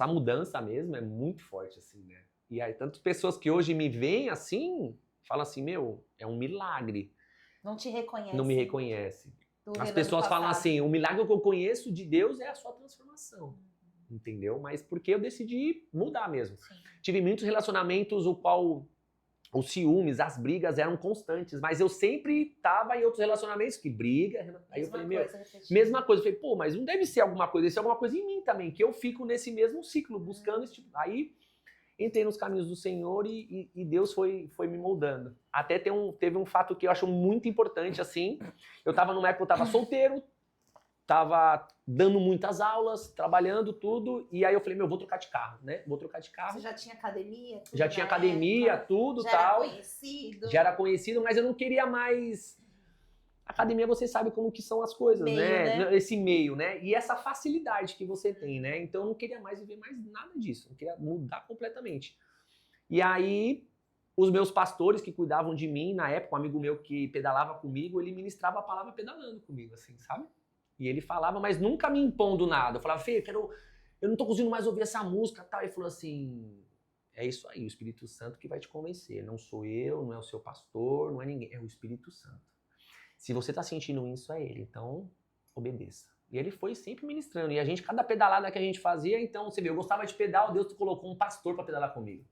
C: mudança mesmo, é muito forte assim, né? E aí, tantas pessoas que hoje me veem assim, falam assim, meu, é um milagre.
A: Não te reconhece.
C: Não me reconhece.
A: Tô
C: As
A: vendo
C: pessoas
A: ano
C: falam
A: passado.
C: assim, o milagre que eu conheço de Deus é a sua transformação. Entendeu? Mas porque eu decidi mudar mesmo.
A: Sim.
C: Tive muitos relacionamentos o qual os ciúmes, as brigas eram constantes, mas eu sempre tava em outros relacionamentos que briga. Aí eu
A: Mesma
C: falei, meu,
A: coisa, repetida.
C: mesma coisa. Eu falei, pô, mas não deve ser alguma coisa, deve ser alguma coisa em mim também, que eu fico nesse mesmo ciclo, buscando esse tipo. Aí entrei nos caminhos do Senhor e Deus foi me moldando. Até teve um fato que eu acho muito importante, assim. Eu tava numa época que eu tava solteiro, tava dando muitas aulas, trabalhando tudo, e aí eu falei, meu, vou trocar de carro, né? Vou trocar de carro.
A: Você já tinha academia? Tudo
C: Já tinha
A: na
C: academia,
A: época?
C: tudo,
A: Já
C: tal.
A: era conhecido?
C: Já era conhecido, mas eu não queria mais... Academia, você sabe como que são as coisas,
A: Meio,
C: né? Esse meio, né? E essa facilidade que você tem, né? Então eu não queria mais viver mais nada disso. Eu queria mudar completamente. E aí, os meus pastores que cuidavam de mim, na época, um amigo meu que pedalava comigo, ele ministrava a palavra pedalando comigo, assim, sabe? E ele falava, mas nunca me impondo nada. Eu falava, Fê, eu não tô conseguindo mais ouvir essa música, tal. Ele falou assim, é isso aí, o Espírito Santo que vai te convencer. Não sou eu, não é o seu pastor, não é ninguém, é o Espírito Santo. Se você tá sentindo isso, é ele, então obedeça. E ele foi sempre ministrando. E a gente, cada pedalada que a gente fazia, então, você vê, eu gostava de pedal, Deus colocou um pastor para pedalar comigo.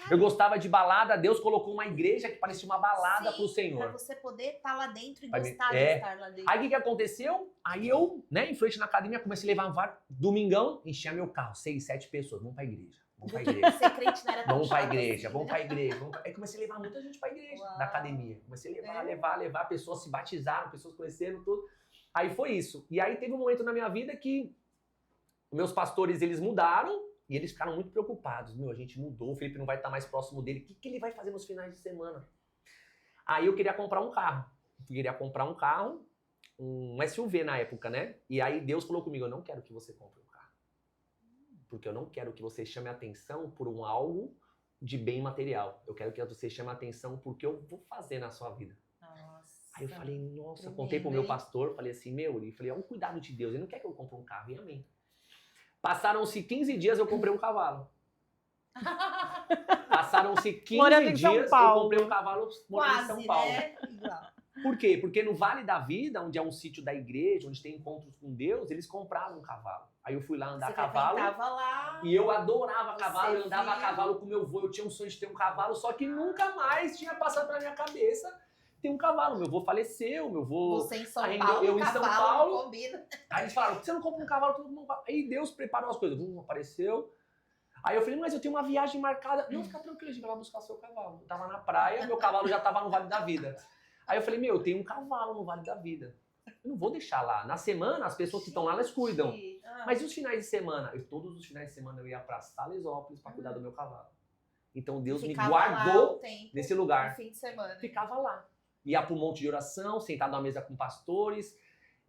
C: Eu gostava de balada, Deus colocou uma igreja que parecia uma balada pro Senhor.
A: Pra você poder estar lá dentro e
C: Pra
A: gostar
C: mim,
A: de estar lá dentro.
C: Aí o que aconteceu? Aí eu, né, influente na academia, comecei a levar domingão, enchia meu carro, 6, 7 pessoas, vamos pra igreja. Vamos pra igreja.
A: Ser crente não era tão
C: Vamos pra
A: chato
C: igreja,
A: assim,
C: vamos
A: né?
C: pra igreja. Aí comecei a levar muita gente pra igreja,
A: Uau.
C: da academia. Comecei a
A: É.
C: levar, pessoas se batizaram, pessoas conheceram, tudo. Aí foi isso. E aí teve um momento na minha vida que meus pastores, eles mudaram e eles ficaram muito preocupados. Meu, a gente mudou, o Felipe não vai estar mais próximo dele. O que ele vai fazer nos finais de semana? Aí eu queria comprar um carro. Um SUV na época, né? E aí Deus falou comigo, eu não quero que você compre um carro. porque eu não quero que você chame a atenção por um algo de bem material. Eu quero que você chame a atenção porque eu vou fazer na sua vida.
A: Nossa.
C: Aí eu falei, nossa,
A: Tremendo,
C: contei pro meu
A: hein?
C: pastor, falei assim, e falei, é um cuidado de Deus, ele não quer que eu compre um carro, e amém. Passaram-se 15 dias, eu comprei um cavalo. Passaram-se 15
B: Morando em São
C: dias, eu
B: Paulo.
C: comprei um cavalo morando em
A: Quase,
C: São Paulo.
A: né? Igual.
C: Por quê? Porque no Vale da Vida, onde é um sítio da igreja, onde tem encontros com Deus, eles compraram um cavalo. Aí eu fui lá andar a
A: Você
C: cavalo.
A: frequentava lá.
C: E eu adorava
A: Você
C: cavalo, eu andava a
A: via.
C: cavalo com meu avô, eu tinha um sonho de ter um cavalo, só que nunca mais tinha passado pela minha cabeça ter um cavalo. Meu avô faleceu, meu avô...
A: Você em São
C: Aí
A: Paulo,
C: eu em São
A: cavalo,
C: Paulo.
A: combina.
C: Aí eles falaram, por que você não compra um cavalo? Todo mundo... Aí Deus preparou as coisas, apareceu. Aí eu falei, mas eu tenho uma viagem marcada. Não, fica tranquilo, a gente vai lá buscar seu cavalo. Eu tava na praia, meu cavalo já tava no Vale da Vida. Aí eu falei, eu tenho um cavalo no Vale da Vida. Eu não vou deixar lá. Na semana, as pessoas que estão lá, elas cuidam. Mas e os finais de semana? Todos os finais de semana eu ia pra Salesópolis pra cuidar do meu cavalo. Então Deus me
A: Ficava lá
C: guardou
A: um tempo,
C: nesse lugar.
A: no fim de semana.
C: Ficava lá. Ia pro monte de oração, sentado na mesa com pastores,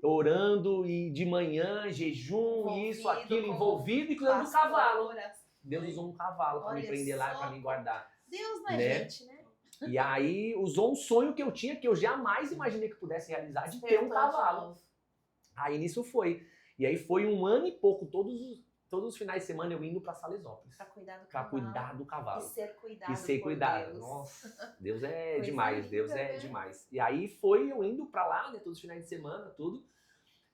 C: orando e de manhã, jejum, isso, aquilo, envolvido e cuidando do cavalo.
A: Pastoras.
C: Deus usou um cavalo pra me
A: Olha
C: prender lá e
A: só.
C: pra me guardar.
A: Deus na
C: Né?
A: gente, né?
C: E aí usou um sonho que eu tinha, que eu jamais imaginei que pudesse realizar, de ter um
A: Despertou de
C: cavalo.
A: novo.
C: Aí nisso foi. E aí foi 1 ano e pouco, todos os finais de semana eu indo pra Salesópolis.
A: Pra cuidar do
C: Pra
A: cavalo.
C: cuidar do cavalo.
A: E ser cuidado
C: E ser
A: por
C: cuidado.
A: Deus.
C: Nossa, Deus é
A: Coisa
C: demais,
A: linda,
C: Deus é
A: né?
C: demais. E aí foi eu indo pra lá, né, todos os finais de semana, tudo.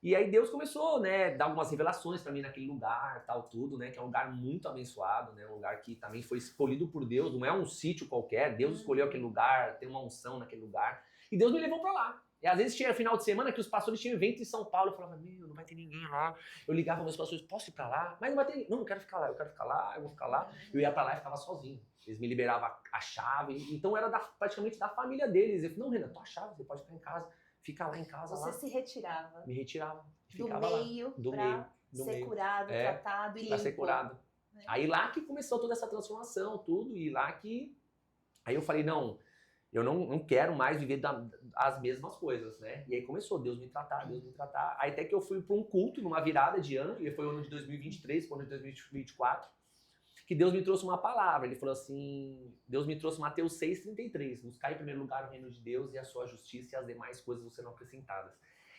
C: E aí Deus começou, né, dar algumas revelações pra mim naquele lugar, tal, tudo, né, que é um lugar muito abençoado, né, um lugar que também foi escolhido por Deus, não é um sítio qualquer, Deus escolheu aquele lugar, tem uma unção naquele lugar. E Deus me levou pra lá. E às vezes tinha final de semana que os pastores tinham evento em São Paulo, eu falava, não vai ter ninguém lá. Eu ligava para meus pastores, posso ir pra lá? Mas não vai ter ninguém. Não, eu quero ficar lá, eu vou ficar lá. Eu ia pra lá e ficava sozinho. Eles me liberavam a chave, então era praticamente da família deles. Eu falei, não, Renan, tua chave, você pode ficar em casa. Fica lá em casa,
A: Você
C: lá.
A: se retirava
C: Me retirava,
A: do
C: ficava
A: meio
C: lá. Do
A: pra
C: meio, do
A: ser
C: meio.
A: curado,
C: É,
A: tratado e
C: Pra
A: limpo.
C: ser curado.
A: né?
C: Aí lá que começou toda essa transformação, tudo, e lá que... Aí eu falei, não, eu não quero mais viver as mesmas coisas, né? E aí começou, Deus me tratar. Aí até que eu fui para um culto, numa virada de ano, e foi o ano de 2023, foi o ano de 2024, que Deus me trouxe uma palavra. Ele falou assim, Deus me trouxe Mateus 6,33, buscar em primeiro lugar o reino de Deus e a sua justiça e as demais coisas serão acrescentadas.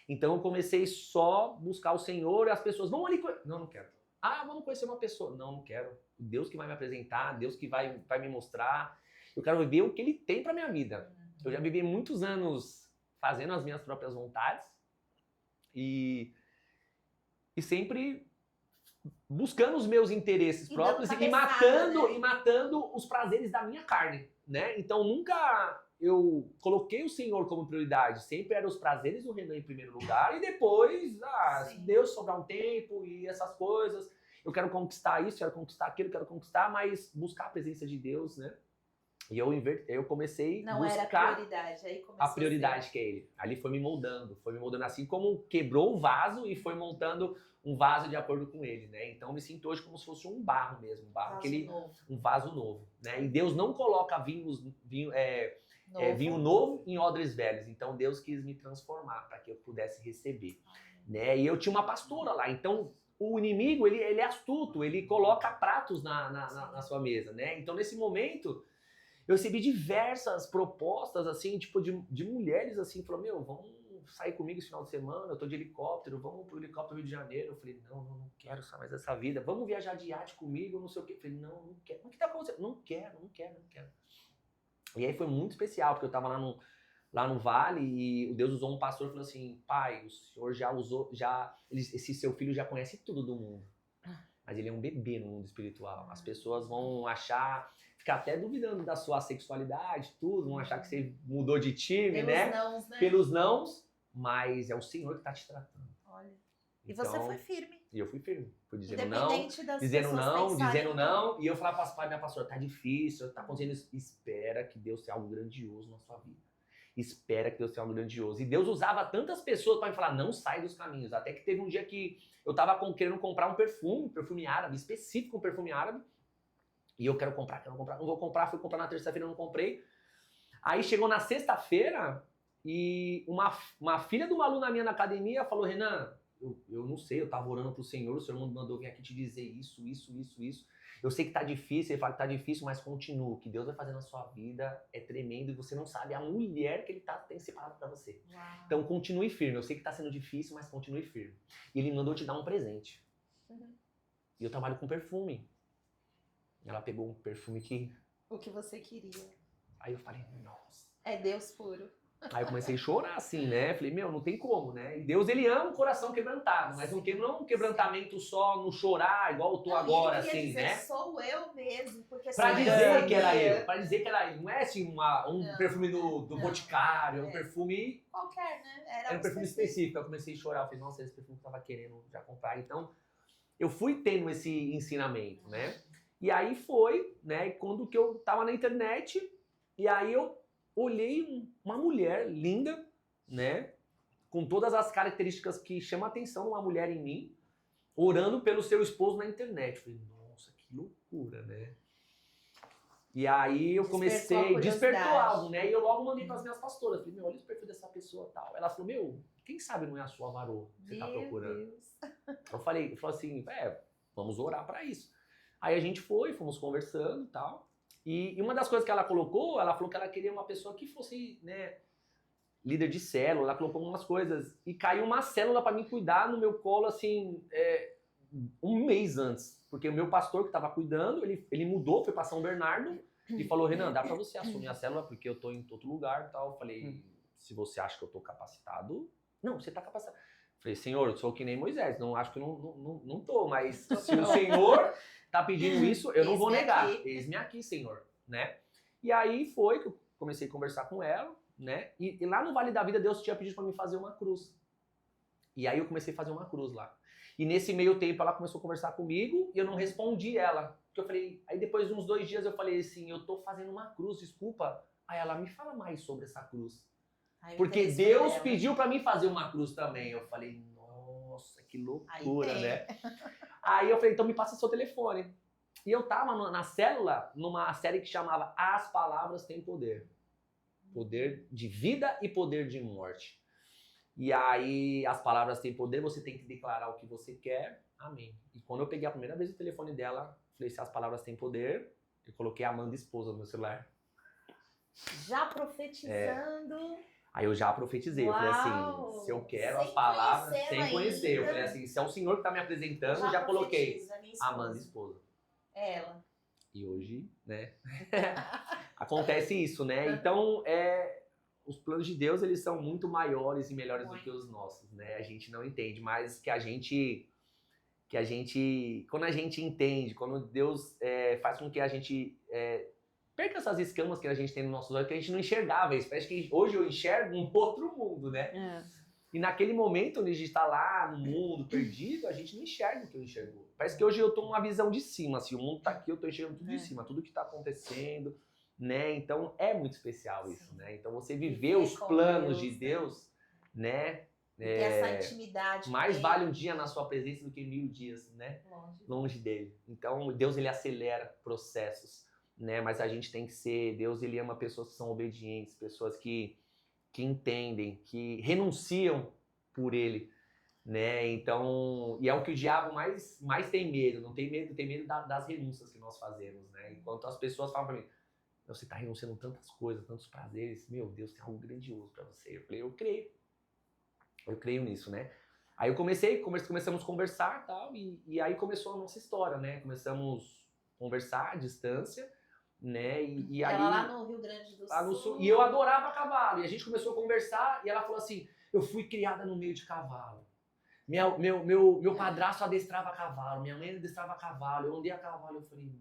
C: Então eu comecei só buscar o Senhor e as pessoas, vamos ali, não quero. Ah, vamos conhecer uma pessoa. Não quero. Deus que vai me apresentar, Deus que vai me mostrar. Eu quero viver o que Ele tem pra minha vida. Eu já vivi muitos anos fazendo as minhas próprias vontades e sempre buscando os meus interesses
A: E
C: próprios
A: dando
C: e
A: cabeçada, né?
C: matando os prazeres da minha carne, né? Então nunca eu coloquei o Senhor como prioridade. Sempre eram os prazeres do Renan em primeiro lugar e depois, se
A: Sim.
C: Deus sobrar um tempo e essas coisas. Eu quero conquistar isso, quero conquistar aquilo, quero conquistar, mas buscar a presença de Deus, né? E eu comecei a
A: Não era a
C: buscar
A: prioridade. Aí começou
C: a prioridade que é Ele. Ali foi me moldando assim como quebrou o vaso e foi montando um vaso de acordo com Ele, né? Então eu me sinto hoje como se fosse um barro mesmo, um barro um vaso novo, né? E Deus não coloca vinho novo em odres velhos. Então Deus quis me transformar para que eu pudesse receber, né? E eu tinha uma pastora lá, então o inimigo ele é astuto, ele coloca pratos na sua mesa, né? Então nesse momento eu recebi diversas propostas, assim, tipo, de mulheres, assim, falou, vamos sair comigo esse final de semana, eu tô de helicóptero, vamos pro helicóptero Rio de Janeiro. Eu falei, não quero mais essa vida, vamos viajar de iate comigo, não sei o quê. Eu falei, não quero. O que tá acontecendo? Não quero. E aí foi muito especial, porque eu tava lá no Vale e o Deus usou um pastor e falou assim, pai, o senhor esse seu filho já conhece tudo do mundo, mas ele é um bebê no mundo espiritual. As pessoas vão ficar até duvidando da sua sexualidade, tudo, vão achar que você mudou de time, né? Pelos nãos, mas é o Senhor que tá te tratando.
A: Olha. E
C: Então,
A: você foi firme.
C: E eu fui firme. Fui dizendo
A: Independente das
C: dizendo
A: pessoas pensarem
C: não. E eu falava para minha pastora, tá difícil, tá acontecendo isso. Espera que Deus tenha algo grandioso na sua vida. Espera que Deus tenha algo grandioso. E Deus usava tantas pessoas para me falar, não sai dos caminhos. Até que teve um dia que eu tava querendo comprar um perfume árabe, específico, um perfume árabe. E eu quero comprar, não vou comprar. Fui comprar na terça-feira, não comprei. Aí chegou na sexta-feira e uma filha de uma aluna minha na academia falou, Renan, eu não sei, eu tava orando pro Senhor, o Senhor mandou vir aqui te dizer isso. Eu sei que tá difícil, ele fala que tá difícil, mas continua. O que Deus vai fazer na sua vida é tremendo e você não sabe a mulher que ele tem separado pra você.
A: Uau.
C: Então continue firme. Eu sei que tá sendo difícil, mas continue firme. E ele mandou te dar um presente. E eu trabalho com perfume. Ela pegou um perfume que...
A: O que você queria.
C: Aí eu falei, nossa.
A: É Deus puro.
C: Aí eu comecei a chorar assim, né? Falei, meu, não tem como, né? E Deus, ele ama o coração quebrantado, mas não é um quebrantamento só no chorar, igual eu tô agora, assim,
A: dizer,
C: né?
A: Sou eu mesmo, porque
C: Pra
A: sou
C: dizer
A: eu.
C: que era eu, pra dizer que era eu. Não é assim um
A: Não.
C: perfume do
A: Não.
C: Boticário, é um perfume...
A: Qualquer, né?
C: Era um perfume específico. Eu comecei a chorar, eu falei, nossa, esse perfume que eu tava querendo já comprar. Então, eu fui tendo esse ensinamento, né? E aí foi, né, quando que eu tava na internet, e aí eu olhei uma mulher linda, né, com todas as características que chamam a atenção de uma mulher em mim, orando pelo seu esposo na internet. Eu falei, nossa, que loucura, né? E aí eu comecei, despertou algo, né? E eu logo mandei para as minhas pastoras, falei, meu, olha o perfil dessa pessoa tal. Ela falou, meu, quem sabe não é a sua varoa que você tá procurando.
A: Deus.
C: Eu falei assim, vamos orar para isso. Aí a gente fomos conversando e tal. E uma das coisas que ela colocou, ela falou que ela queria uma pessoa que fosse, né, líder de célula. Ela colocou algumas coisas. E caiu uma célula para mim cuidar no meu colo, assim, um mês antes. Porque o meu pastor que estava cuidando, ele mudou, foi para São Bernardo. E falou, Renan, dá para você assumir a célula porque eu tô em outro lugar e tal. Eu falei, se você acha que eu tô capacitado... Não, você tá capacitado. Falei, Senhor, eu sou que nem Moisés, não acho que não tô, mas se o Senhor tá pedindo isso, eu não vou negar. Eis-me aqui, Senhor, né? E aí foi que eu comecei a conversar com ela, né? E lá no Vale da Vida, Deus tinha pedido para mim fazer uma cruz. E aí eu comecei a fazer uma cruz lá. E nesse meio tempo ela começou a conversar comigo e eu não respondi ela. Porque eu falei, aí depois de uns 2 dias eu falei assim, eu tô fazendo uma cruz, desculpa. Aí ela, me fala mais sobre essa cruz. Porque Deus pediu pra mim fazer uma cruz também. Eu falei, nossa, que loucura, né? Aí eu falei, então me passa seu telefone. E eu tava na célula, numa série que chamava As Palavras Têm Poder. Poder de vida e poder de morte. E aí, as palavras têm poder, você tem que declarar o que você quer. Amém. E quando eu peguei a primeira vez o telefone dela, falei, se as palavras têm poder, eu coloquei a Amanda esposa no meu celular.
A: Já profetizando...
C: Aí eu já profetizei, eu falei assim, se eu quero as palavras, sem conhecer. Eu falei assim, se é o Senhor que tá me apresentando, eu já coloquei Amanda esposa.
A: Ela.
C: E hoje, né, acontece isso, né? Então, os planos de Deus, eles são muito maiores e melhores do que os nossos, né? A gente não entende, mas quando a gente entende, quando Deus faz com que a gente... perca essas escamas que a gente tem nos nossos olhos, que a gente não enxergava isso. Parece que hoje eu enxergo um outro mundo, né? E naquele momento, onde a gente tá lá no mundo, perdido, a gente não enxerga o que eu enxergo. Parece que hoje eu tô numa visão de cima, assim, o mundo tá aqui, eu tô enxergando tudo de cima, tudo que tá acontecendo, né? Então, é muito especial isso, né? Então, você viver os planos de Deus, né?
A: Ter essa intimidade.
C: Mais vale um dia na sua presença do que 1000 dias, né? Longe dele. Então, Deus, ele acelera processos. Né, mas a gente tem que ser, Deus ele ama pessoas que são obedientes, pessoas que entendem, que renunciam por ele, né, então, e é o que o diabo mais tem medo, tem medo das renúncias que nós fazemos, né, enquanto as pessoas falam pra mim, você tá renunciando tantas coisas, tantos prazeres, meu Deus, tem algo grandioso pra você, eu falei, eu creio nisso, né, aí começamos a conversar tal, e aí começou a nossa história, né, começamos a conversar à distância, né? E
A: ela
C: aí,
A: lá no Rio Grande do Sul.
C: E eu adorava cavalo. E a gente começou a conversar e ela falou assim, eu fui criada no meio de cavalo. Meu padrasto adestrava cavalo, minha mãe adestrava cavalo, eu andei a cavalo, eu falei,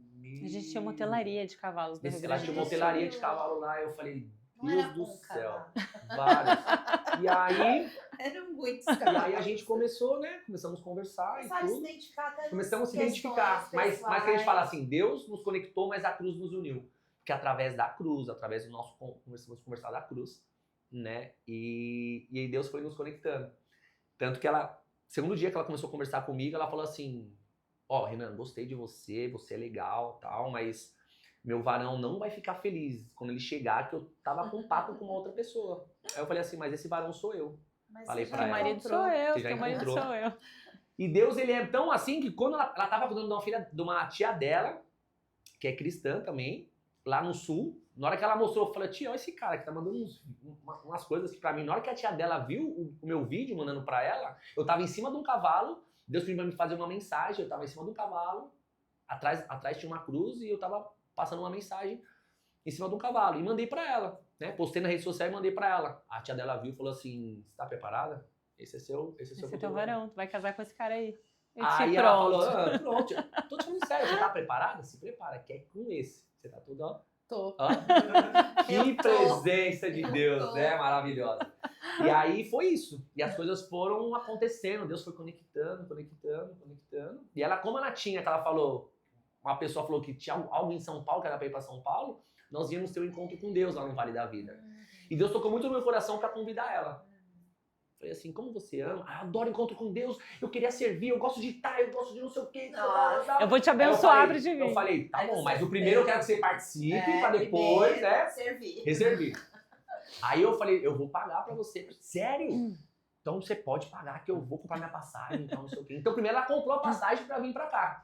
B: A gente tinha uma hotelaria de cavalos do Rio Grande do Sul.
C: Ela tinha uma hotelaria de cavalo lá, eu falei,
A: Não
C: Deus do céu, vários. E aí...
A: Eram muitos
C: cavalos. E aí a gente começou, né? Começamos a conversar e tudo. Começamos a se identificar. Mas que a gente fala assim, Deus nos conectou, mas a cruz nos uniu. Porque através da cruz, através do nosso... Começamos a conversar da cruz, né? E aí Deus foi nos conectando. Tanto que ela... Segundo dia que ela começou a conversar comigo, ela falou assim, Renan, gostei de você é legal, tal, mas meu varão não vai ficar feliz quando ele chegar que eu tava com papo com uma outra pessoa. Aí eu falei assim, mas esse varão sou eu.
A: Mas
C: Falei
A: você
C: pra
A: já
B: Teu
C: ela.
B: marido
A: encontrou.
B: sou eu,
C: Você já
B: teu marido
C: encontrou.
B: sou eu.
C: E Deus, ele é tão assim que quando ela tava cuidando de uma filha, de uma tia dela, que é cristã também, lá no sul, na hora que ela mostrou, eu falei, tia, olha esse cara que tá mandando umas coisas aqui pra mim. Na hora que a tia dela viu o meu vídeo mandando pra ela, eu tava em cima de um cavalo, Deus pediu pra me fazer uma mensagem, eu tava em cima de um cavalo, atrás tinha uma cruz e eu tava passando uma mensagem em cima de um cavalo. E mandei pra ela, né? Postei na rede social e mandei pra ela. A tia dela viu e falou assim, você tá preparada? Esse é seu
B: Esse é teu
C: futuro
B: varão, tu vai casar com esse cara aí. Eu
C: Aí
B: disse,
C: ela
B: pronto.
C: falou, pronto, tô te falando sério, você tá preparada? Se prepara, que é com esse. Você tá tudo, ó.
A: Tô.
C: ó. Que
A: Eu tô.
C: presença de
A: Eu
C: Deus,
A: tô.
C: né? Maravilhosa. E aí foi isso. E as coisas foram acontecendo, Deus foi conectando. E ela, como ela tinha, que ela falou, uma pessoa falou que tinha algo em São Paulo, que era pra ir pra São Paulo, nós íamos ter um encontro com Deus lá no Vale da Vida. E Deus tocou muito no meu coração pra convidar ela. Falei assim, como você ama? Ah, eu adoro encontro com Deus, eu queria servir, eu gosto de estar, eu gosto de não sei o quê.
A: Nossa.
B: Eu vou te
C: Aí
B: abençoar pra te
C: eu
B: vir.
C: falei, tá
A: Aí
C: bom,
A: você
C: mas o primeiro eu quero que você participe, pra depois,
A: primeiro,
C: né,
A: servir.
C: reservar. Aí eu falei, eu vou pagar pra você. Sério? Então você pode pagar que eu vou comprar minha passagem, então não sei o quê. Então primeiro ela comprou a passagem pra vir pra cá.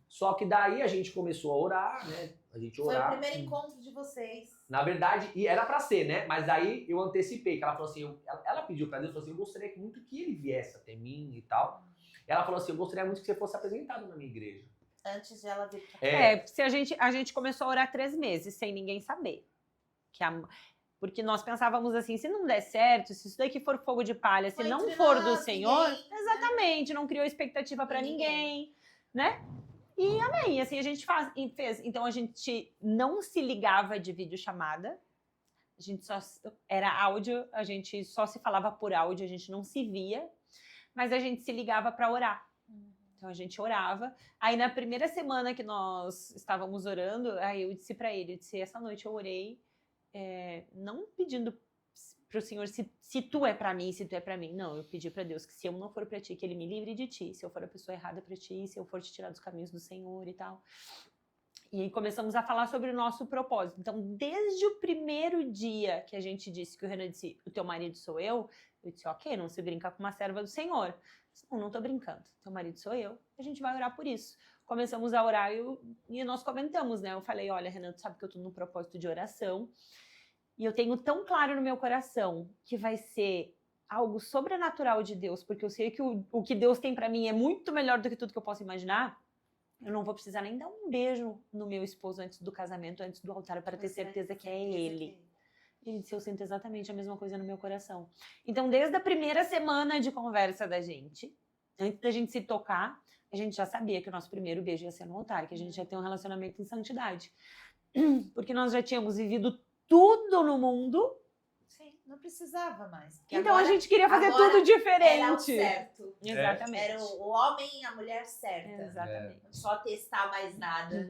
C: Só que daí a gente começou a orar, né, a gente
A: Foi o
C: orar.
A: primeiro encontro de vocês.
C: Na verdade, e era pra ser, né? Mas aí eu antecipei, que ela falou assim, ela pediu pra Deus, falou assim, eu gostaria muito que ele viesse até mim e tal. Ela falou assim, eu gostaria muito que você fosse apresentado na minha igreja.
A: Antes de ela vir pra cá.
B: Se a gente começou a orar 3 meses, sem ninguém saber. Porque nós pensávamos assim, se não der certo, se isso daqui for fogo de palha, se
A: Foi
B: não
A: entre
B: for do
A: nós,
B: Senhor,
A: ninguém, né?
B: exatamente, não criou expectativa pra ninguém, né? E amém, assim a gente fez. Então a gente não se ligava de videochamada, a gente só era áudio, a gente só se falava por áudio, a gente não se via, mas a gente se ligava pra orar. Então a gente orava. Aí na primeira semana que nós estávamos orando, aí eu disse pra ele, essa noite eu orei, não pedindo pro Senhor se tu é pra mim, se tu é pra mim. Não, eu pedi pra Deus que se eu não for pra ti, que ele me livre de ti. Se eu for a pessoa errada pra ti, se eu for te tirar dos caminhos do Senhor e tal. E aí começamos a falar sobre o nosso propósito. Então, desde o primeiro dia que a gente disse, que o Renan disse, o teu marido sou eu disse, ok, não se brinca com uma serva do Senhor. Eu disse, não tô brincando, teu marido sou eu, a gente vai orar por isso. Começamos a orar e nós comentamos, né? Eu falei, olha, Renan, tu sabe que eu tô num propósito de oração, e eu tenho tão claro no meu coração que vai ser algo sobrenatural de Deus, porque eu sei que o que Deus tem pra mim é muito melhor do que tudo que eu posso imaginar. Eu não vou precisar nem dar um beijo no meu esposo antes do casamento, antes do altar, para ter certeza que é ele. Ele disse, eu sinto exatamente a mesma coisa no meu coração. Então, desde a primeira semana de conversa da gente, antes da gente se tocar, a gente já sabia que o nosso primeiro beijo ia ser no altar, que a gente ia ter um relacionamento em santidade. Porque nós já tínhamos vivido tudo no mundo.
A: Sim, não precisava mais.
B: Então a gente queria fazer tudo diferente.
A: Era o certo.
B: Exatamente.
A: Era o homem e a mulher certa.
B: Exatamente.
A: Não só testar mais nada.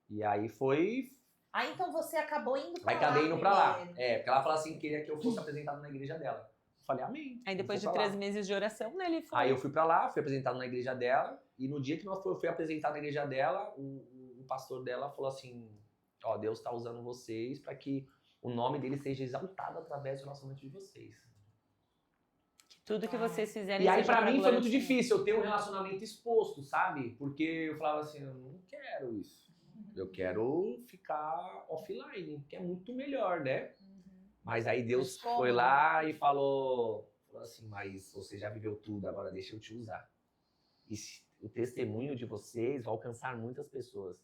C: E aí foi...
A: Aí então você acabou indo pra
C: Aí
A: lá.
C: acabei indo pra lá.
A: primeiro.
C: Porque ela falou assim, queria que eu fosse apresentado na igreja dela. Eu falei, amém.
B: Aí depois de
C: vou pra lá.
B: 3 meses de oração, né, ele foi.
C: Aí eu fui pra lá, fui apresentado na igreja dela, e no dia que eu fui apresentado na igreja dela, o pastor dela falou assim, ó, Deus tá usando vocês pra que o nome dele seja exaltado através do relacionamento de vocês.
B: Que tudo que vocês fizerem
C: E aí
B: seja
C: pra
B: pra
C: mim foi
B: glória
C: muito
B: do Senhor.
C: difícil eu ter um relacionamento exposto, sabe? Porque eu falava assim, eu não quero isso. Eu quero ficar offline, que é muito melhor, né? Mas aí Deus
A: Mas como,
C: foi lá e falou assim, mas você já viveu tudo, agora deixa eu te usar. E o testemunho de vocês vai alcançar muitas pessoas.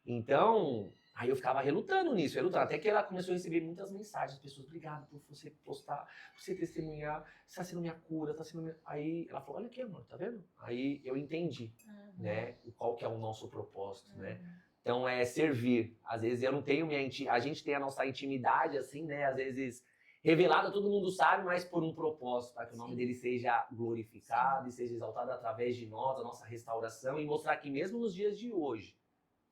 C: Então, aí eu ficava relutando nisso, até que ela começou a receber muitas mensagens, pessoas, obrigado por você postar, por você testemunhar, você tá sendo minha cura, tá sendo minha... Aí ela falou, olha aqui, amor, tá vendo? Aí eu entendi, né, qual que é o nosso propósito, né? Então é servir. Às vezes eu não tenho a gente tem a nossa intimidade, assim, né, às vezes revelada, todo mundo sabe, mas por um propósito, para que o nome dele seja glorificado e seja exaltado através de nós, a nossa restauração, e mostrar que mesmo nos dias de hoje,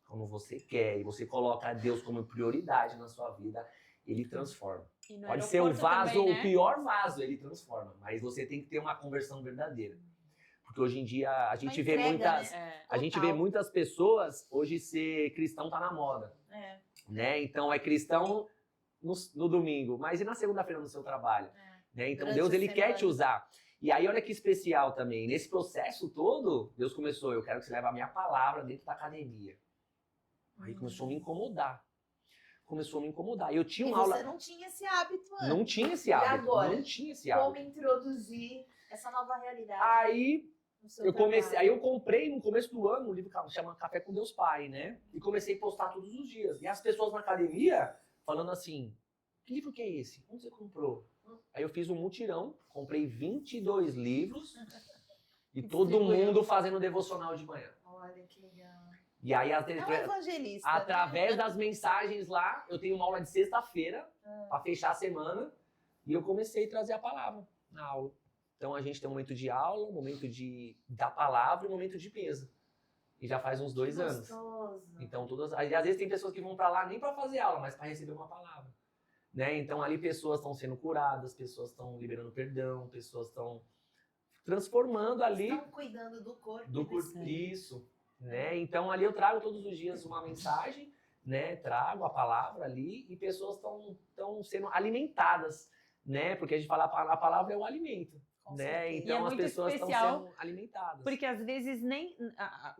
C: como você quer, e você coloca Deus como prioridade na sua vida, ele transforma. Pode ser o vaso,
B: também, né?
C: o pior vaso, ele transforma. Mas você tem que ter uma conversão verdadeira. Porque hoje em dia a gente vê muitas... A gente vê muitas pessoas, hoje ser cristão tá na moda. Né? Então é cristão no domingo, mas e na segunda-feira no seu trabalho? né? Então
A: Durante
C: Deus,
A: a
C: ele quer te
A: semana.
C: usar. E aí, olha que especial também. Nesse processo todo, Deus começou, eu quero que você leve a minha palavra dentro da academia. Aí começou a me incomodar. Começou a me incomodar. Eu tinha
A: E
C: uma
A: você
C: aula...
A: não tinha esse hábito antes.
C: Não tinha esse
A: E
C: hábito.
A: agora?
C: Não tinha esse
A: Como
C: hábito.
A: introduzir essa nova realidade
C: Aí
A: no seu
C: eu comecei,
A: trabalho?
C: aí eu comprei no começo do ano um livro que chama Café com Deus Pai, né? E comecei a postar todos os dias. E as pessoas na academia falando assim: que livro que é esse? Onde você comprou? Aí eu fiz um mutirão, comprei 22 livros e todo
A: Distribuiu.
C: mundo fazendo devocional de manhã.
A: Olha que legal.
C: E aí,
A: É um evangelista. né?
C: através das mensagens lá, eu tenho uma aula de sexta-feira para fechar a semana e eu comecei a trazer a palavra na aula. Então a gente tem um momento de aula, um momento da palavra e um momento de mesa. E já faz uns 2 anos.
A: Gostoso.
C: Então aí, às vezes tem pessoas que vão para lá nem para fazer aula, mas para receber uma palavra, né? Então ali pessoas estão sendo curadas, pessoas estão liberando perdão, pessoas estão transformando ali
A: Estão cuidando do corpo.
C: do
A: e do
C: curso.
A: espírito.
C: Isso, né? Então ali eu trago todos os dias uma mensagem, né? Trago a palavra ali e pessoas estão sendo alimentadas, né? Porque a gente fala a palavra é o alimento,
A: Com
C: né?
A: certeza.
C: Então
B: E é
C: as
B: muito
C: pessoas estão
B: especial,
C: sendo alimentadas.
B: Porque às vezes nem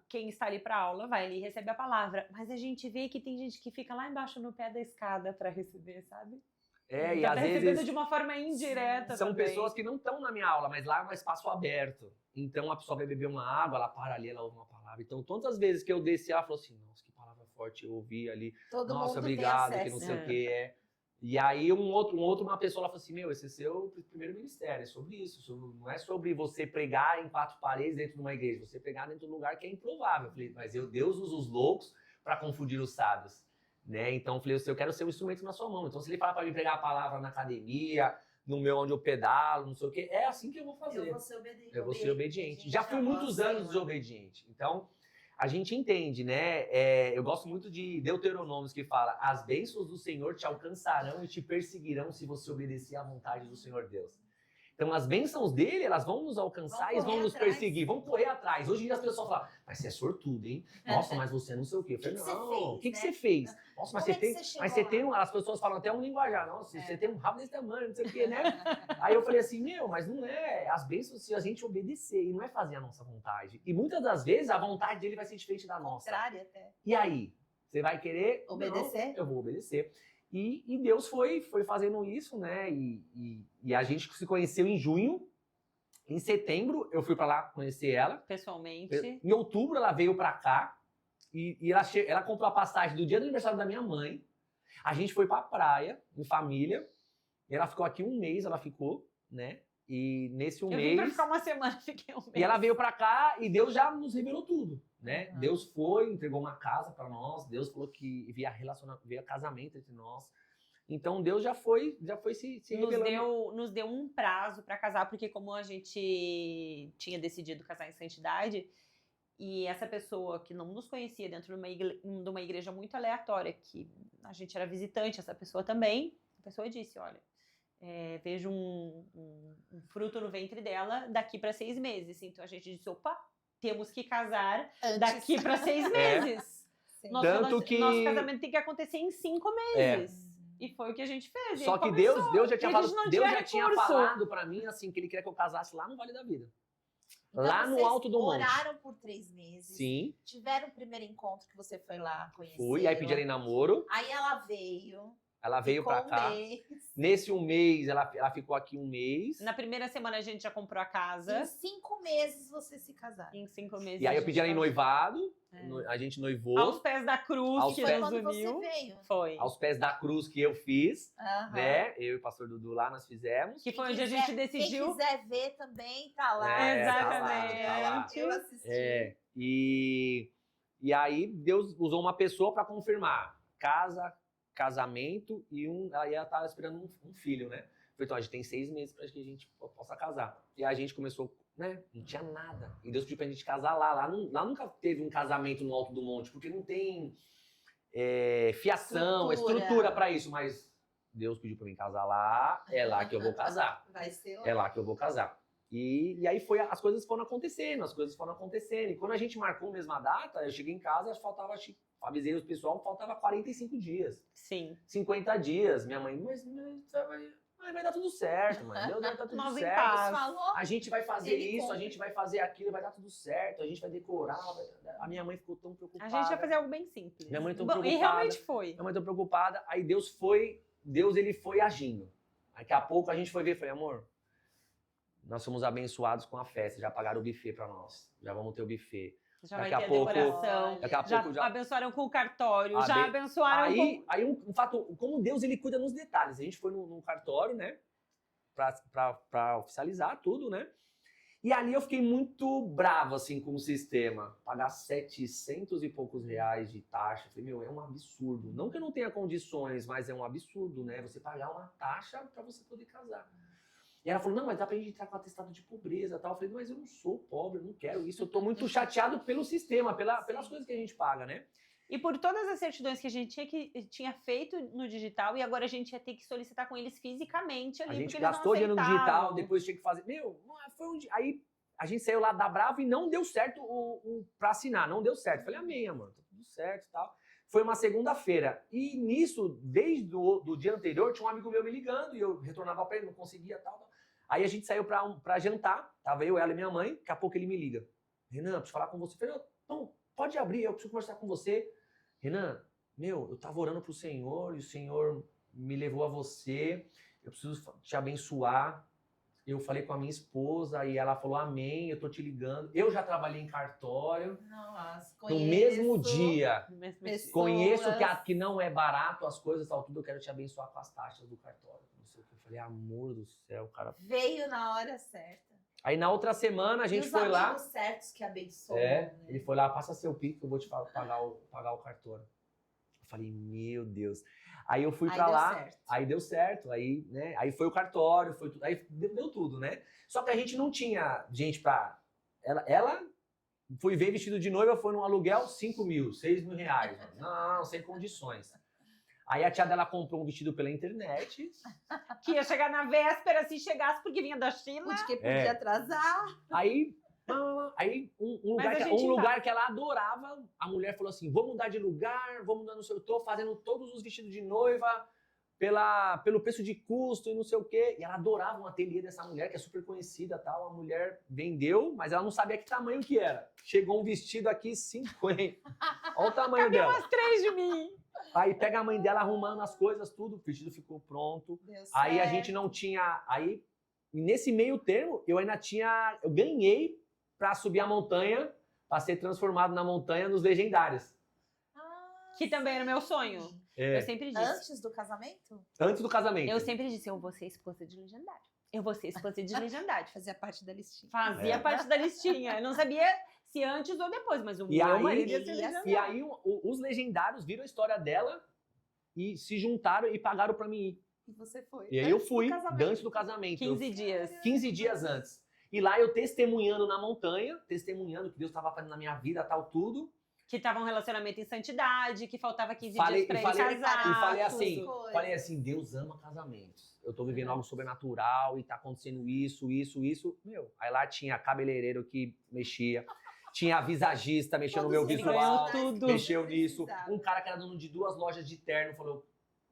B: quem está ali para aula vai ali e recebe a palavra, mas a gente vê que tem gente que fica lá embaixo no pé da escada para receber, sabe?
C: É, e
B: Tá
C: às
B: recebendo
C: vezes
B: de uma forma indireta
C: são
B: também.
C: pessoas que não estão na minha aula, mas lá é um espaço aberto. Então a pessoa vai beber uma água, ela para ali, ela ouve uma palavra. Então todas as vezes que eu desci, ela falou assim: nossa, que palavra forte, eu ouvi ali.
A: Todo
C: Nossa,
A: mundo
C: obrigado,
A: tem
C: que não
A: acesso.
C: sei o que é. E aí uma pessoa ela falou assim: meu, esse é seu primeiro ministério, é sobre isso. Não é sobre você pregar em 4 paredes dentro de uma igreja, você pregar dentro de um lugar que é improvável. Eu falei, mas Deus usa os loucos para confundir os sábios. Né? Então eu falei, eu quero ser um instrumento na sua mão. Então se ele fala para mim pregar a palavra na academia, no meu onde eu pedalo, não sei o que, é assim que eu vou fazer.
A: Eu vou ser obediente.
C: Eu vou ser obediente. Já fui
A: Eu
C: muitos
A: gosto,
C: anos
A: né?
C: desobediente. Então, a gente entende, né? Eu gosto muito de Deuteronômios que fala: as bênçãos do Senhor te alcançarão e te perseguirão se você obedecer à vontade do Senhor Deus. Então, as bênçãos dele, elas vão nos alcançar e vão nos
A: atrás.
C: perseguir, vão correr atrás. Hoje em dia as pessoas falam: mas você é sortudo, hein? Nossa, mas você não sei o quê. Eu falei,
A: que você
C: não,
A: fez,
C: o que
A: né?
C: você fez? Nossa, mas
A: Como
C: você
A: é que
C: tem.
A: você chegou
C: Mas você
A: lá?
C: tem as pessoas falam até um linguajar, nossa,
A: É.
C: você tem um rabo desse tamanho, não sei o quê, né? Aí eu falei assim, meu, mas não é as bênçãos se a gente obedecer, e não é fazer a nossa vontade. E muitas das vezes a vontade dele vai ser diferente da nossa.
A: Contrário até.
C: E aí? Você vai querer?
A: Obedecer?
C: Não, eu vou obedecer. E Deus foi fazendo isso, né? E a gente se conheceu em junho. Em setembro, eu fui pra lá conhecer ela.
B: Pessoalmente.
C: Em outubro, ela veio pra cá. E ela comprou a passagem do dia do aniversário da minha mãe. A gente foi pra praia, em família. E ela ficou aqui um mês, ela ficou, né? E nesse
B: Eu
C: mês...
B: vim pra ficar uma semana, fiquei um mês.
C: E ela veio pra cá e Deus já nos revelou tudo, né?
A: Uhum.
C: Deus foi, entregou uma casa pra nós. Deus falou que via casamento entre nós. Então Deus já foi se revelando.
B: Nos deu um prazo para casar, porque como a gente tinha decidido casar em santidade, e essa pessoa que não nos conhecia dentro de uma igreja muito aleatória, que a gente era visitante, essa pessoa também, a pessoa disse, olha, vejo um fruto no ventre dela daqui para 6 meses. Então a gente disse, opa, temos que casar
A: Antes.
B: daqui para 6 meses.
A: Sim.
C: Tanto que-
B: Nosso casamento tem que acontecer em 5 meses. E foi o que a gente fez. E
C: Só
B: aí
C: que
B: começou.
C: Deus já tinha
B: E a gente não
C: Deus
B: tinha
C: já tinha
B: recurso.
C: falado pra mim assim que ele queria que eu casasse lá no Vale da Vida.
A: Então,
C: Lá no
A: vocês
C: alto do monte.
A: oraram por 3 meses.
C: Sim,
A: Tiveram o primeiro encontro que você foi lá conhecer.
C: fui, aí pedi ela em namoro,
A: Aí ela veio.
C: ela veio
A: ficou
C: pra cá.
A: Um mês.
C: Nesse 1 mês, ela ficou aqui 1 mês.
B: Na primeira semana a gente já comprou a
A: Em
B: casa.
A: 5 meses vocês se casaram.
B: Em 5 meses.
C: E aí
B: a
C: eu pedi
B: gente
C: ela em
B: casou.
C: noivado,
B: É.
C: a gente noivou.
B: Aos pés da cruz
C: Aos
B: que
A: Foi
C: pés-
B: nos
A: quando
B: uniu.
A: você veio.
B: Foi.
C: Aos pés da cruz que eu fiz,
A: Aham.
C: né? Eu e o pastor Dudu lá, nós fizemos.
B: Que foi
A: Quem
B: onde a
A: quiser-
B: gente decidiu.
A: Quem quiser ver também, tá lá.
C: É,
B: Exatamente.
A: Eu assisti.
C: E aí Deus usou uma pessoa para confirmar casamento e aí ela tava esperando um filho, né? Falei, então, a gente tem 6 meses para que a gente possa casar. E a gente começou, né? Não tinha nada. E Deus pediu pra gente casar lá. Lá nunca teve um casamento no alto do monte, porque não tem fiação, estrutura para isso. Mas Deus pediu para mim casar lá, é lá que eu vou casar.
A: Vai ser lá.
C: É lá que eu vou casar. E aí as coisas foram acontecendo. E quando a gente marcou a mesma data, eu cheguei em casa, faltava, avisei os pessoal, faltava 45 dias.
B: Sim.
C: 50 dias. Minha mãe, mas Ai, vai dar tudo certo, mãe. Deus vai dar tudo
B: Nós em
C: certo.
B: paz.
A: Falou?
C: A gente vai fazer
A: Ele
C: isso,
A: conta.
C: a gente vai fazer aquilo, vai dar tudo certo, a gente vai decorar. A minha mãe ficou tão preocupada.
B: A gente ia fazer algo bem simples.
C: Minha mãe tão
B: Bom,
C: preocupada.
B: e realmente foi.
C: Minha mãe tão preocupada. Aí Deus ele foi agindo. Daqui a pouco a gente foi ver, falei, amor, nós somos abençoados com a festa, já pagaram o buffet pra nós, já vamos ter o buffet.
B: Já
C: Daqui
B: vai
C: a
B: ter
C: pouco-
B: a decoração.
C: Daqui a
B: Já
C: pouco já...
B: abençoaram com o cartório, já
C: Aben-
B: abençoaram
C: Aí um fato, como Deus ele cuida nos detalhes. A gente foi num cartório, né, pra oficializar tudo, né? E ali eu fiquei muito bravo, assim, com o sistema. Pagar 700 e poucos reais de taxa. Falei, meu, é um absurdo. Não que eu não tenha condições, mas é um absurdo, né? Você pagar uma taxa pra você poder casar. E ela falou, não, mas dá pra gente entrar com atestado de pobreza e tal. Eu falei, mas eu não sou pobre, eu não quero isso. Eu tô muito chateado pelo sistema, pelas coisas que a gente paga, né?
B: E por todas as certidões que a gente tinha feito no digital e agora a gente ia ter que solicitar com eles fisicamente ali.
C: A gente
B: porque eles não
C: gastou dinheiro no digital,
B: aceitavam.
C: depois tinha que fazer. Meu, foi um dia. Aí a gente saiu lá da Bravo e não deu certo pra assinar, não deu certo. Falei, amém, amor, tá tudo certo e tal. Foi uma segunda-feira. E nisso, desde do dia anterior, tinha um amigo meu me ligando e eu retornava pra ele, não conseguia tal. Aí a gente saiu pra jantar, tava eu, ela e minha mãe. Daqui a pouco ele me liga. Renan, preciso falar com você. Eu falei, não, pode abrir, eu preciso conversar com você. Renan, meu, eu tava orando pro Senhor e o Senhor me levou a você. Eu preciso te abençoar. Eu falei com a minha esposa e ela falou, amém, eu tô te ligando. Eu já trabalhei em cartório.
A: Nossa,
C: No mesmo dia.
A: Pessoas.
C: Conheço que não é barato as coisas, tal, tudo. Eu quero te abençoar com as taxas do cartório. Não sei o que. Eu falei, amor do céu, cara.
A: Veio na hora certa.
C: Aí na outra semana a gente
A: e os
C: foi lá.
A: amigos certos que abençoam.
C: É,
A: né?
C: ele foi lá, passa seu Pix que eu vou te pagar o cartório. Eu falei, meu Deus. Aí eu fui
A: Aí
C: pra
A: deu
C: lá,
A: certo.
C: aí deu certo, aí, né, aí foi o cartório, foi tudo, aí deu tudo, né? Só que a gente não tinha gente pra... Ela fui ver vestido de noiva, foi num aluguel 5 mil, 6 mil reais. Mano. Não, sem condições. Aí a tia dela comprou um vestido pela internet.
B: Que ia chegar na véspera, se chegasse, porque vinha da China.
A: O de que podia
C: É.
A: atrasar.
C: Aí um
B: Mas a
C: lugar,
B: gente
C: lugar que ela adorava, a mulher falou assim, vou mudar de lugar, vou mudar no seu... Eu tô fazendo todos os vestidos de noiva pelo preço de custo e não sei o quê. E ela adorava um ateliê dessa mulher, que é super conhecida e tal. A mulher vendeu, mas ela não sabia que tamanho que era. Chegou um vestido aqui 50. Olha o tamanho
B: Cadê
C: dela.
B: umas 3 de mim?
C: Aí pega a mãe dela arrumando as coisas, tudo, o vestido ficou pronto.
A: Deu
C: Aí a
A: certo.
C: gente não tinha... Aí, nesse meio termo, eu ainda tinha... Eu ganhei pra subir a montanha, pra ser transformado na montanha nos legendários.
A: Ah,
B: Que também era meu sonho.
C: É,
B: Eu sempre disse.
A: antes do casamento?
C: antes do casamento.
B: Eu sempre disse, eu vou ser esposa de legendário. Eu vou ser esposa de legendário.
A: Fazia parte da listinha.
B: Fazia
C: É.
B: parte da listinha. Eu não sabia se antes ou depois, mas o
C: E
B: meu
C: aí-
B: marido ia ser
A: e
B: legendário.
C: E aí os legendários viram a história dela e se juntaram e pagaram pra mim ir.
A: E você foi.
C: E aí eu
A: Antes do
C: fui
A: casamento.
C: antes do casamento.
B: 15 dias.
C: 15 dias antes. E lá eu testemunhando na montanha, testemunhando que Deus estava fazendo na minha vida, tal, tudo.
B: Que tava um relacionamento em santidade, que faltava 15
C: Falei-
B: dias pra
C: e
B: ele
C: falei-
B: casar.
C: E falei
A: tudo.
C: assim,
A: Coisas.
C: falei assim, Deus ama casamentos. Eu tô vivendo algo sobrenatural e tá acontecendo isso. Meu, aí lá tinha cabeleireiro que mexia, tinha visagista mexendo no meu
A: Todos os
C: visual,
B: ganhou tudo.
C: mexeu nisso.
A: Precisava.
C: Um cara que era dono de 2 lojas de terno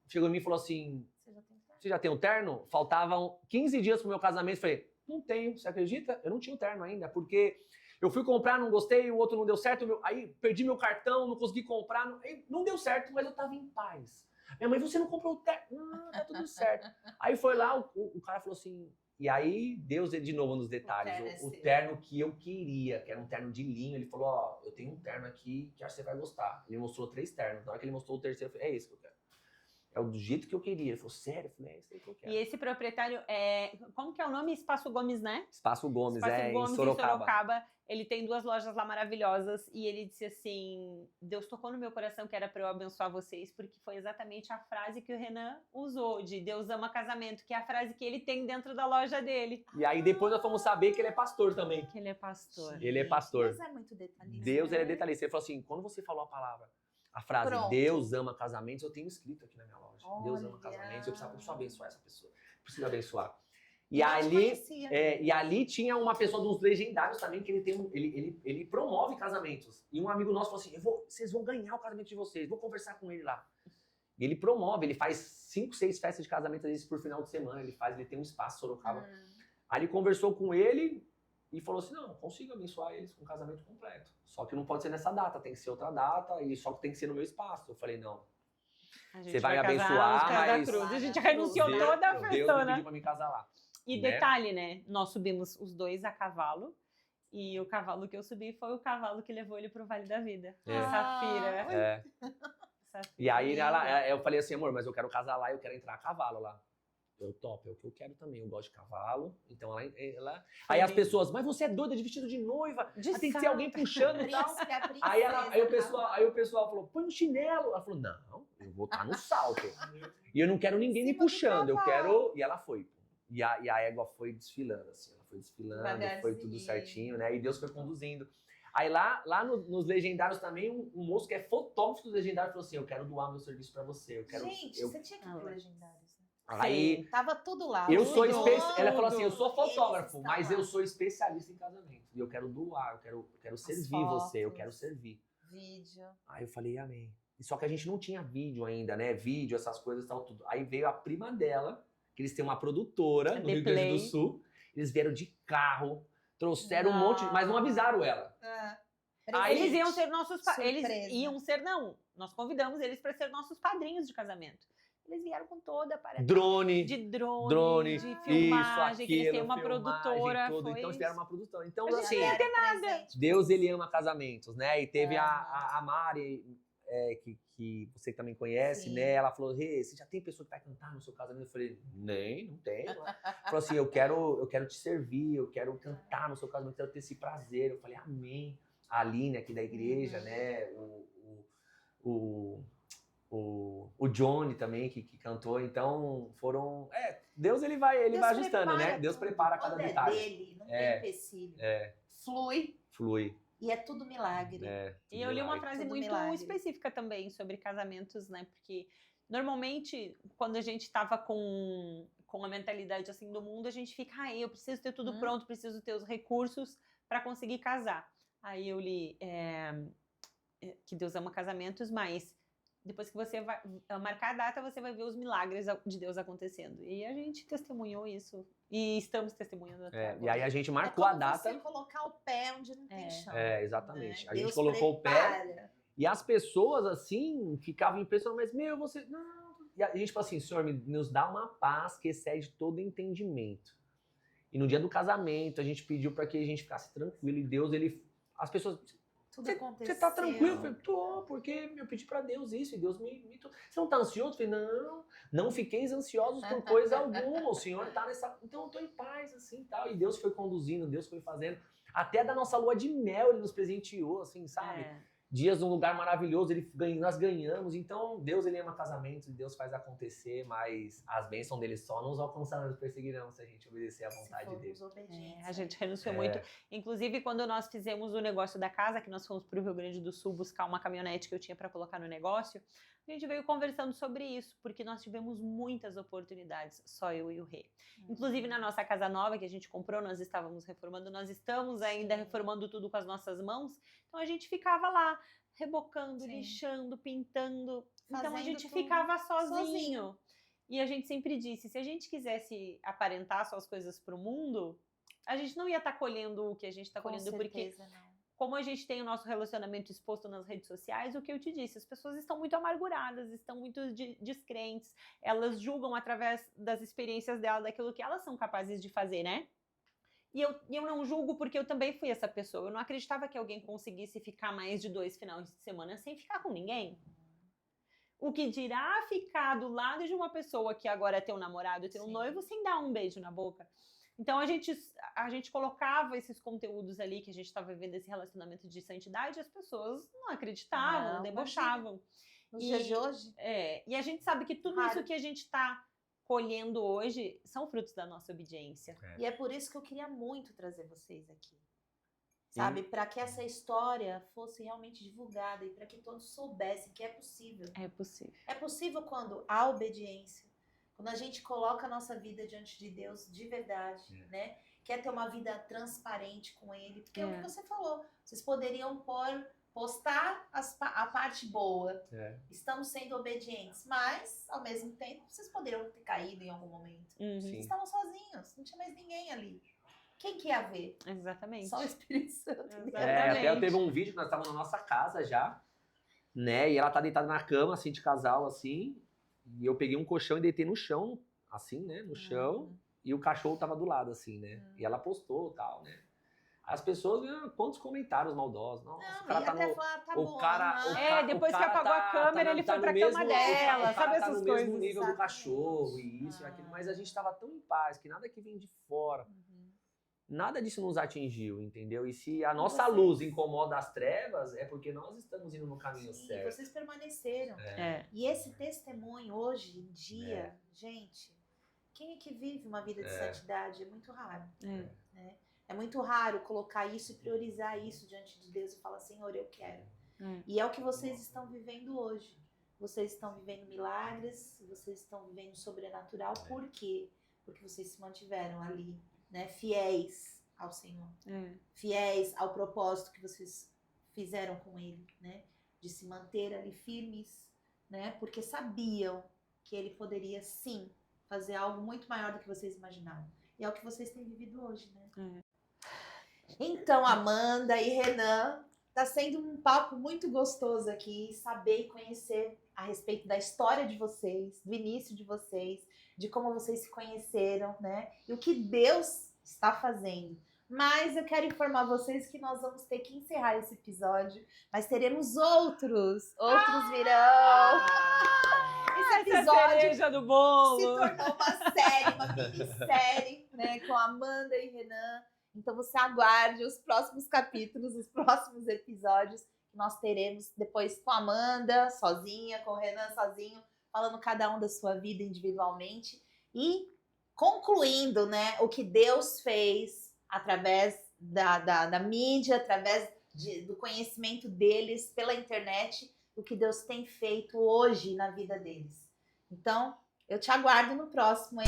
C: chegou em mim e falou assim,
A: Você já tem que...
C: você já tem um terno? Faltavam 15 dias pro meu casamento. Falei, não tenho, você acredita? Eu não tinha o terno ainda, porque eu fui comprar, não gostei, o outro não deu certo, aí perdi meu cartão, não consegui comprar, não deu certo, mas eu tava em paz. Minha mãe, você não comprou o terno? Não, tá tudo certo. Aí foi lá, o cara falou assim, e aí Deus, de novo nos detalhes,
A: terno é
C: o
A: seu.
C: terno que eu queria, que era um terno de linho, ele falou, ó, eu tenho um terno aqui que acho que você vai gostar. Ele mostrou 3 ternos, na hora que ele mostrou o terceiro, eu falei, é esse que eu quero. É do jeito que eu queria. Ele falou, sério? Eu falei, é esse aí que eu quero.
B: E esse proprietário é. Como que é o nome? Espaço Gomes, né?
C: Espaço Gomes,
B: Espaço Gomes
C: em Sorocaba.
B: Ele tem 2 lojas lá maravilhosas. E ele disse assim: Deus tocou no meu coração que era pra eu abençoar vocês, porque foi exatamente a frase que o Renan usou, de Deus ama casamento, que é a frase que ele tem dentro da loja dele.
C: E aí depois nós fomos saber que ele é pastor também.
B: Que ele é pastor.
C: Ele é pastor.
A: Deus é muito detalhista.
C: Deus, ele é
A: né?
C: detalhista. Ele falou assim, quando você falou a palavra, a frase,
A: Pronto.
C: Deus ama casamentos, eu tenho escrito aqui na minha loja. Deus ama
A: Olha.
C: casamentos, eu preciso abençoar essa pessoa. Preciso abençoar. E
A: Não te
C: ali,
A: conhecia.
C: e ali tinha uma pessoa dos legendários também, que ele promove casamentos. E um amigo nosso falou assim, vocês vão ganhar o casamento de vocês, vou conversar com ele lá. E ele promove, ele faz 5, 6 festas de casamento às vezes por final de semana, ele tem um espaço em Sorocaba. Aí ele conversou com ele e falou assim, não, consigo abençoar eles com um casamento completo. Só que não pode ser nessa data, tem que ser outra data, e só que tem que ser no meu espaço. Eu falei, não, você vai me abençoar, mas
B: a gente renunciou toda a
C: Deus me
B: festona.
C: pediu pra me casar lá.
B: E
C: né?
B: detalhe, né? Nós subimos os dois a cavalo. E o cavalo que eu subi foi o cavalo que levou ele pro Vale da Vida.
C: É.
B: Safira.
C: É.
B: Safira.
C: E aí eu falei assim, amor, mas eu quero casar lá, eu quero entrar a cavalo lá. Eu topo, é o que eu quero também, eu gosto de cavalo. Então ela... Aí as pessoas, mas você é doida de vestido de noiva, tem que ter alguém puxando e tal. Aí o pessoal falou, põe um chinelo. Ela falou, não, eu vou estar no salto. E eu não quero ninguém me puxando, eu quero... E ela foi. E a égua foi desfilando, assim, ela foi desfilando, foi tudo certinho, né? E Deus foi conduzindo. Aí lá nos Legendários também, um moço que é fotógrafo dos Legendários falou assim, eu quero doar meu serviço pra você.
A: Gente, você tinha que ir pro Legendários, né?
C: Aí,
A: tava tudo lá.
C: ela falou assim, eu sou fotógrafo, mas eu sou especialista em casamento. E eu quero doar, eu quero servir você, eu quero servir.
A: Vídeo.
C: Aí eu falei, amém. E só que a gente não tinha vídeo ainda, né? Vídeo, essas coisas e tal, tudo. Aí veio a prima dela, que eles têm uma produtora no Rio Grande do Sul. Eles vieram de carro, trouxeram um monte, mas não avisaram ela.
B: Aí eles iam ser nossos... Nós convidamos eles para ser nossos padrinhos de casamento. Eles vieram com toda a parada.
C: Drone,
B: de
C: isso,
B: filmagem,
C: aquilo,
B: que eles têm uma produtora.
C: Tudo. Então eles vieram uma produtora. Então,
B: a gente
C: assim,
B: não ia ter nada.
C: Deus, ele ama casamentos, né? E teve a Mari, que você também conhece,
A: Sim.
C: né? Ela falou, Rê, você já tem pessoa que vai cantar no seu casamento? Eu falei, não tem. Ela falou assim, eu quero te servir, eu quero cantar no seu casamento, eu quero ter esse prazer. Eu falei, amém. A Aline aqui da igreja, né? O Johnny também, que cantou, então foram... Deus ele vai ajustando, né? Deus prepara cada detalhe.
A: Dele, não tem empecilho.
C: Flui.
A: E é tudo milagre.
B: E eu li uma frase
A: Tudo
B: muito
A: milagre.
B: específica também sobre casamentos, né? Porque normalmente, quando a gente tava com a mentalidade assim do mundo, a gente fica, eu preciso ter tudo pronto, preciso ter os recursos para conseguir casar. Aí eu li que Deus ama casamentos, mas depois que você vai marcar a data, você vai ver os milagres de Deus acontecendo. E a gente testemunhou isso. E estamos testemunhando até agora.
C: E aí a gente marcou a data.
A: Você colocar o pé onde não tem chão.
C: Exatamente.
A: Né?
C: A gente
A: Deus
C: colocou
A: prepara.
C: o pé. E as pessoas, assim, ficavam impressionadas. Mas, você... Não. E a gente falou assim, Senhor, nos dá uma paz que excede todo entendimento. E no dia do casamento, a gente pediu para que a gente ficasse tranquilo. E Deus, as pessoas...
A: Tudo aconteceu.
C: Você tá tranquilo? Eu falei, tô, porque eu pedi pra Deus isso, e Deus me... Você não tá ansioso? Eu falei, não fiqueis ansiosos por coisa alguma, o Senhor tá nessa... Então eu tô em paz, assim, tal. E Deus foi conduzindo, Deus foi fazendo. Até da nossa lua de mel, Ele nos presenteou, assim, sabe? Dias num lugar maravilhoso, nós ganhamos. Então, Deus, Ele ama casamentos, e Deus faz acontecer, mas as bênçãos dele só nos alcançarão, nos perseguirão, se a gente obedecer à vontade dele.
B: A gente renunciou muito. Inclusive, quando nós fizemos o negócio da casa, que nós fomos para o Rio Grande do Sul buscar uma caminhonete que eu tinha para colocar no negócio, a gente veio conversando sobre isso, porque nós tivemos muitas oportunidades, só eu e o Rê. Inclusive, na nossa casa nova que a gente comprou, nós estávamos reformando, nós estamos ainda reformando tudo com as nossas mãos, então a gente ficava lá, rebocando, lixando, pintando, então a gente ficava sozinho. E a gente sempre disse, se a gente quisesse aparentar só as coisas para o mundo, a gente não ia estar colhendo o que a gente está colhendo, porque como a gente tem o nosso relacionamento exposto nas redes sociais, o que eu te disse, as pessoas estão muito amarguradas, estão muito descrentes, elas julgam através das experiências dela, daquilo que elas são capazes de fazer, né? E eu não julgo porque eu também fui essa pessoa, eu não acreditava que alguém conseguisse ficar mais de 2 finais de semana sem ficar com ninguém. O que dirá ficar do lado de uma pessoa que agora é teu namorado, teu noivo, sem dar um beijo na boca. Então, a gente colocava esses conteúdos ali, que a gente estava vivendo esse relacionamento de santidade, e as pessoas não acreditavam, debochavam.
A: Nos dias de hoje?
B: E a gente sabe que tudo isso que a gente está colhendo hoje são frutos da nossa obediência.
A: E é por isso que eu queria muito trazer vocês aqui. Sabe? Para que essa história fosse realmente divulgada e para que todos soubessem que é possível.
B: É possível.
A: É possível quando há obediência. Quando a gente coloca a nossa vida diante de Deus de verdade, né? Quer ter uma vida transparente com Ele. Porque é o que você falou. Vocês poderiam pôr postar a parte boa.
C: É.
A: Estamos sendo obedientes, mas, ao mesmo tempo, vocês poderiam ter caído em algum momento.
B: Uhum.
C: Sim.
A: Vocês estavam sozinhos, não tinha mais ninguém ali. Quem que ia ver?
B: Exatamente.
A: Só o Espírito Santo.
B: Exatamente.
C: Até teve um vídeo que nós estávamos na nossa casa já, né? E ela tá deitada na cama, assim, de casal, assim. E eu peguei um colchão e deitei no chão, assim, né? No chão. E o cachorro tava do lado, assim, né? E ela postou e tal, né? As pessoas, quantos comentários maldosos. Nossa,
A: Não,
C: o cara
A: e
C: tá
A: até
C: no...
A: falar, tá
C: o
A: bom.
C: cara-
A: aham.
C: o
B: É, depois que apagou a câmera, ele foi
C: no
B: pra
C: mesmo-
B: cama dela,
C: o cara
B: sabe
C: tá
B: essas
C: no mesmo
B: coisas?
C: nível do
A: Exatamente.
C: cachorro, e isso e aquilo. Mas a gente tava tão em paz, que nada que vem de fora. Nada disso nos atingiu, entendeu? E se a nossa
A: vocês-
C: luz incomoda as trevas, é porque nós estamos indo no caminho
A: Sim,
C: certo.
A: vocês permaneceram.
B: É.
A: E esse testemunho, hoje em dia, gente, quem é que vive uma vida de santidade? É muito raro.
B: É.
A: É muito raro colocar isso e priorizar isso diante de Deus e falar, Senhor, eu quero.
B: É.
A: E é o que vocês estão vivendo hoje. Vocês estão vivendo milagres, vocês estão vivendo sobrenatural. Por quê? Porque vocês se mantiveram ali, né, fiéis ao Senhor. Fiéis ao propósito que vocês fizeram com Ele, né? De se manter ali firmes, né? Porque sabiam que Ele poderia, sim, fazer algo muito maior do que vocês imaginavam. E é o que vocês têm vivido hoje, né? Então, Amanda e Renan, tá sendo um papo muito gostoso aqui, saber e conhecer a respeito da história de vocês, do início de vocês, de como vocês se conheceram, né? E o que Deus está fazendo. Mas eu quero informar vocês que nós vamos ter que encerrar esse episódio, mas teremos outros virão. Esse
B: Essa
A: episódio
B: cereja do bolo.
A: se tornou uma série, uma minissérie, né, com Amanda e Renan. Então você aguarde os próximos capítulos, os próximos episódios que nós teremos depois com a Amanda sozinha, com o Renan sozinho, falando cada um da sua vida individualmente e concluindo, né, o que Deus fez através da mídia, através do conhecimento deles pela internet, o que Deus tem feito hoje na vida deles. Então, eu te aguardo no próximo, hein?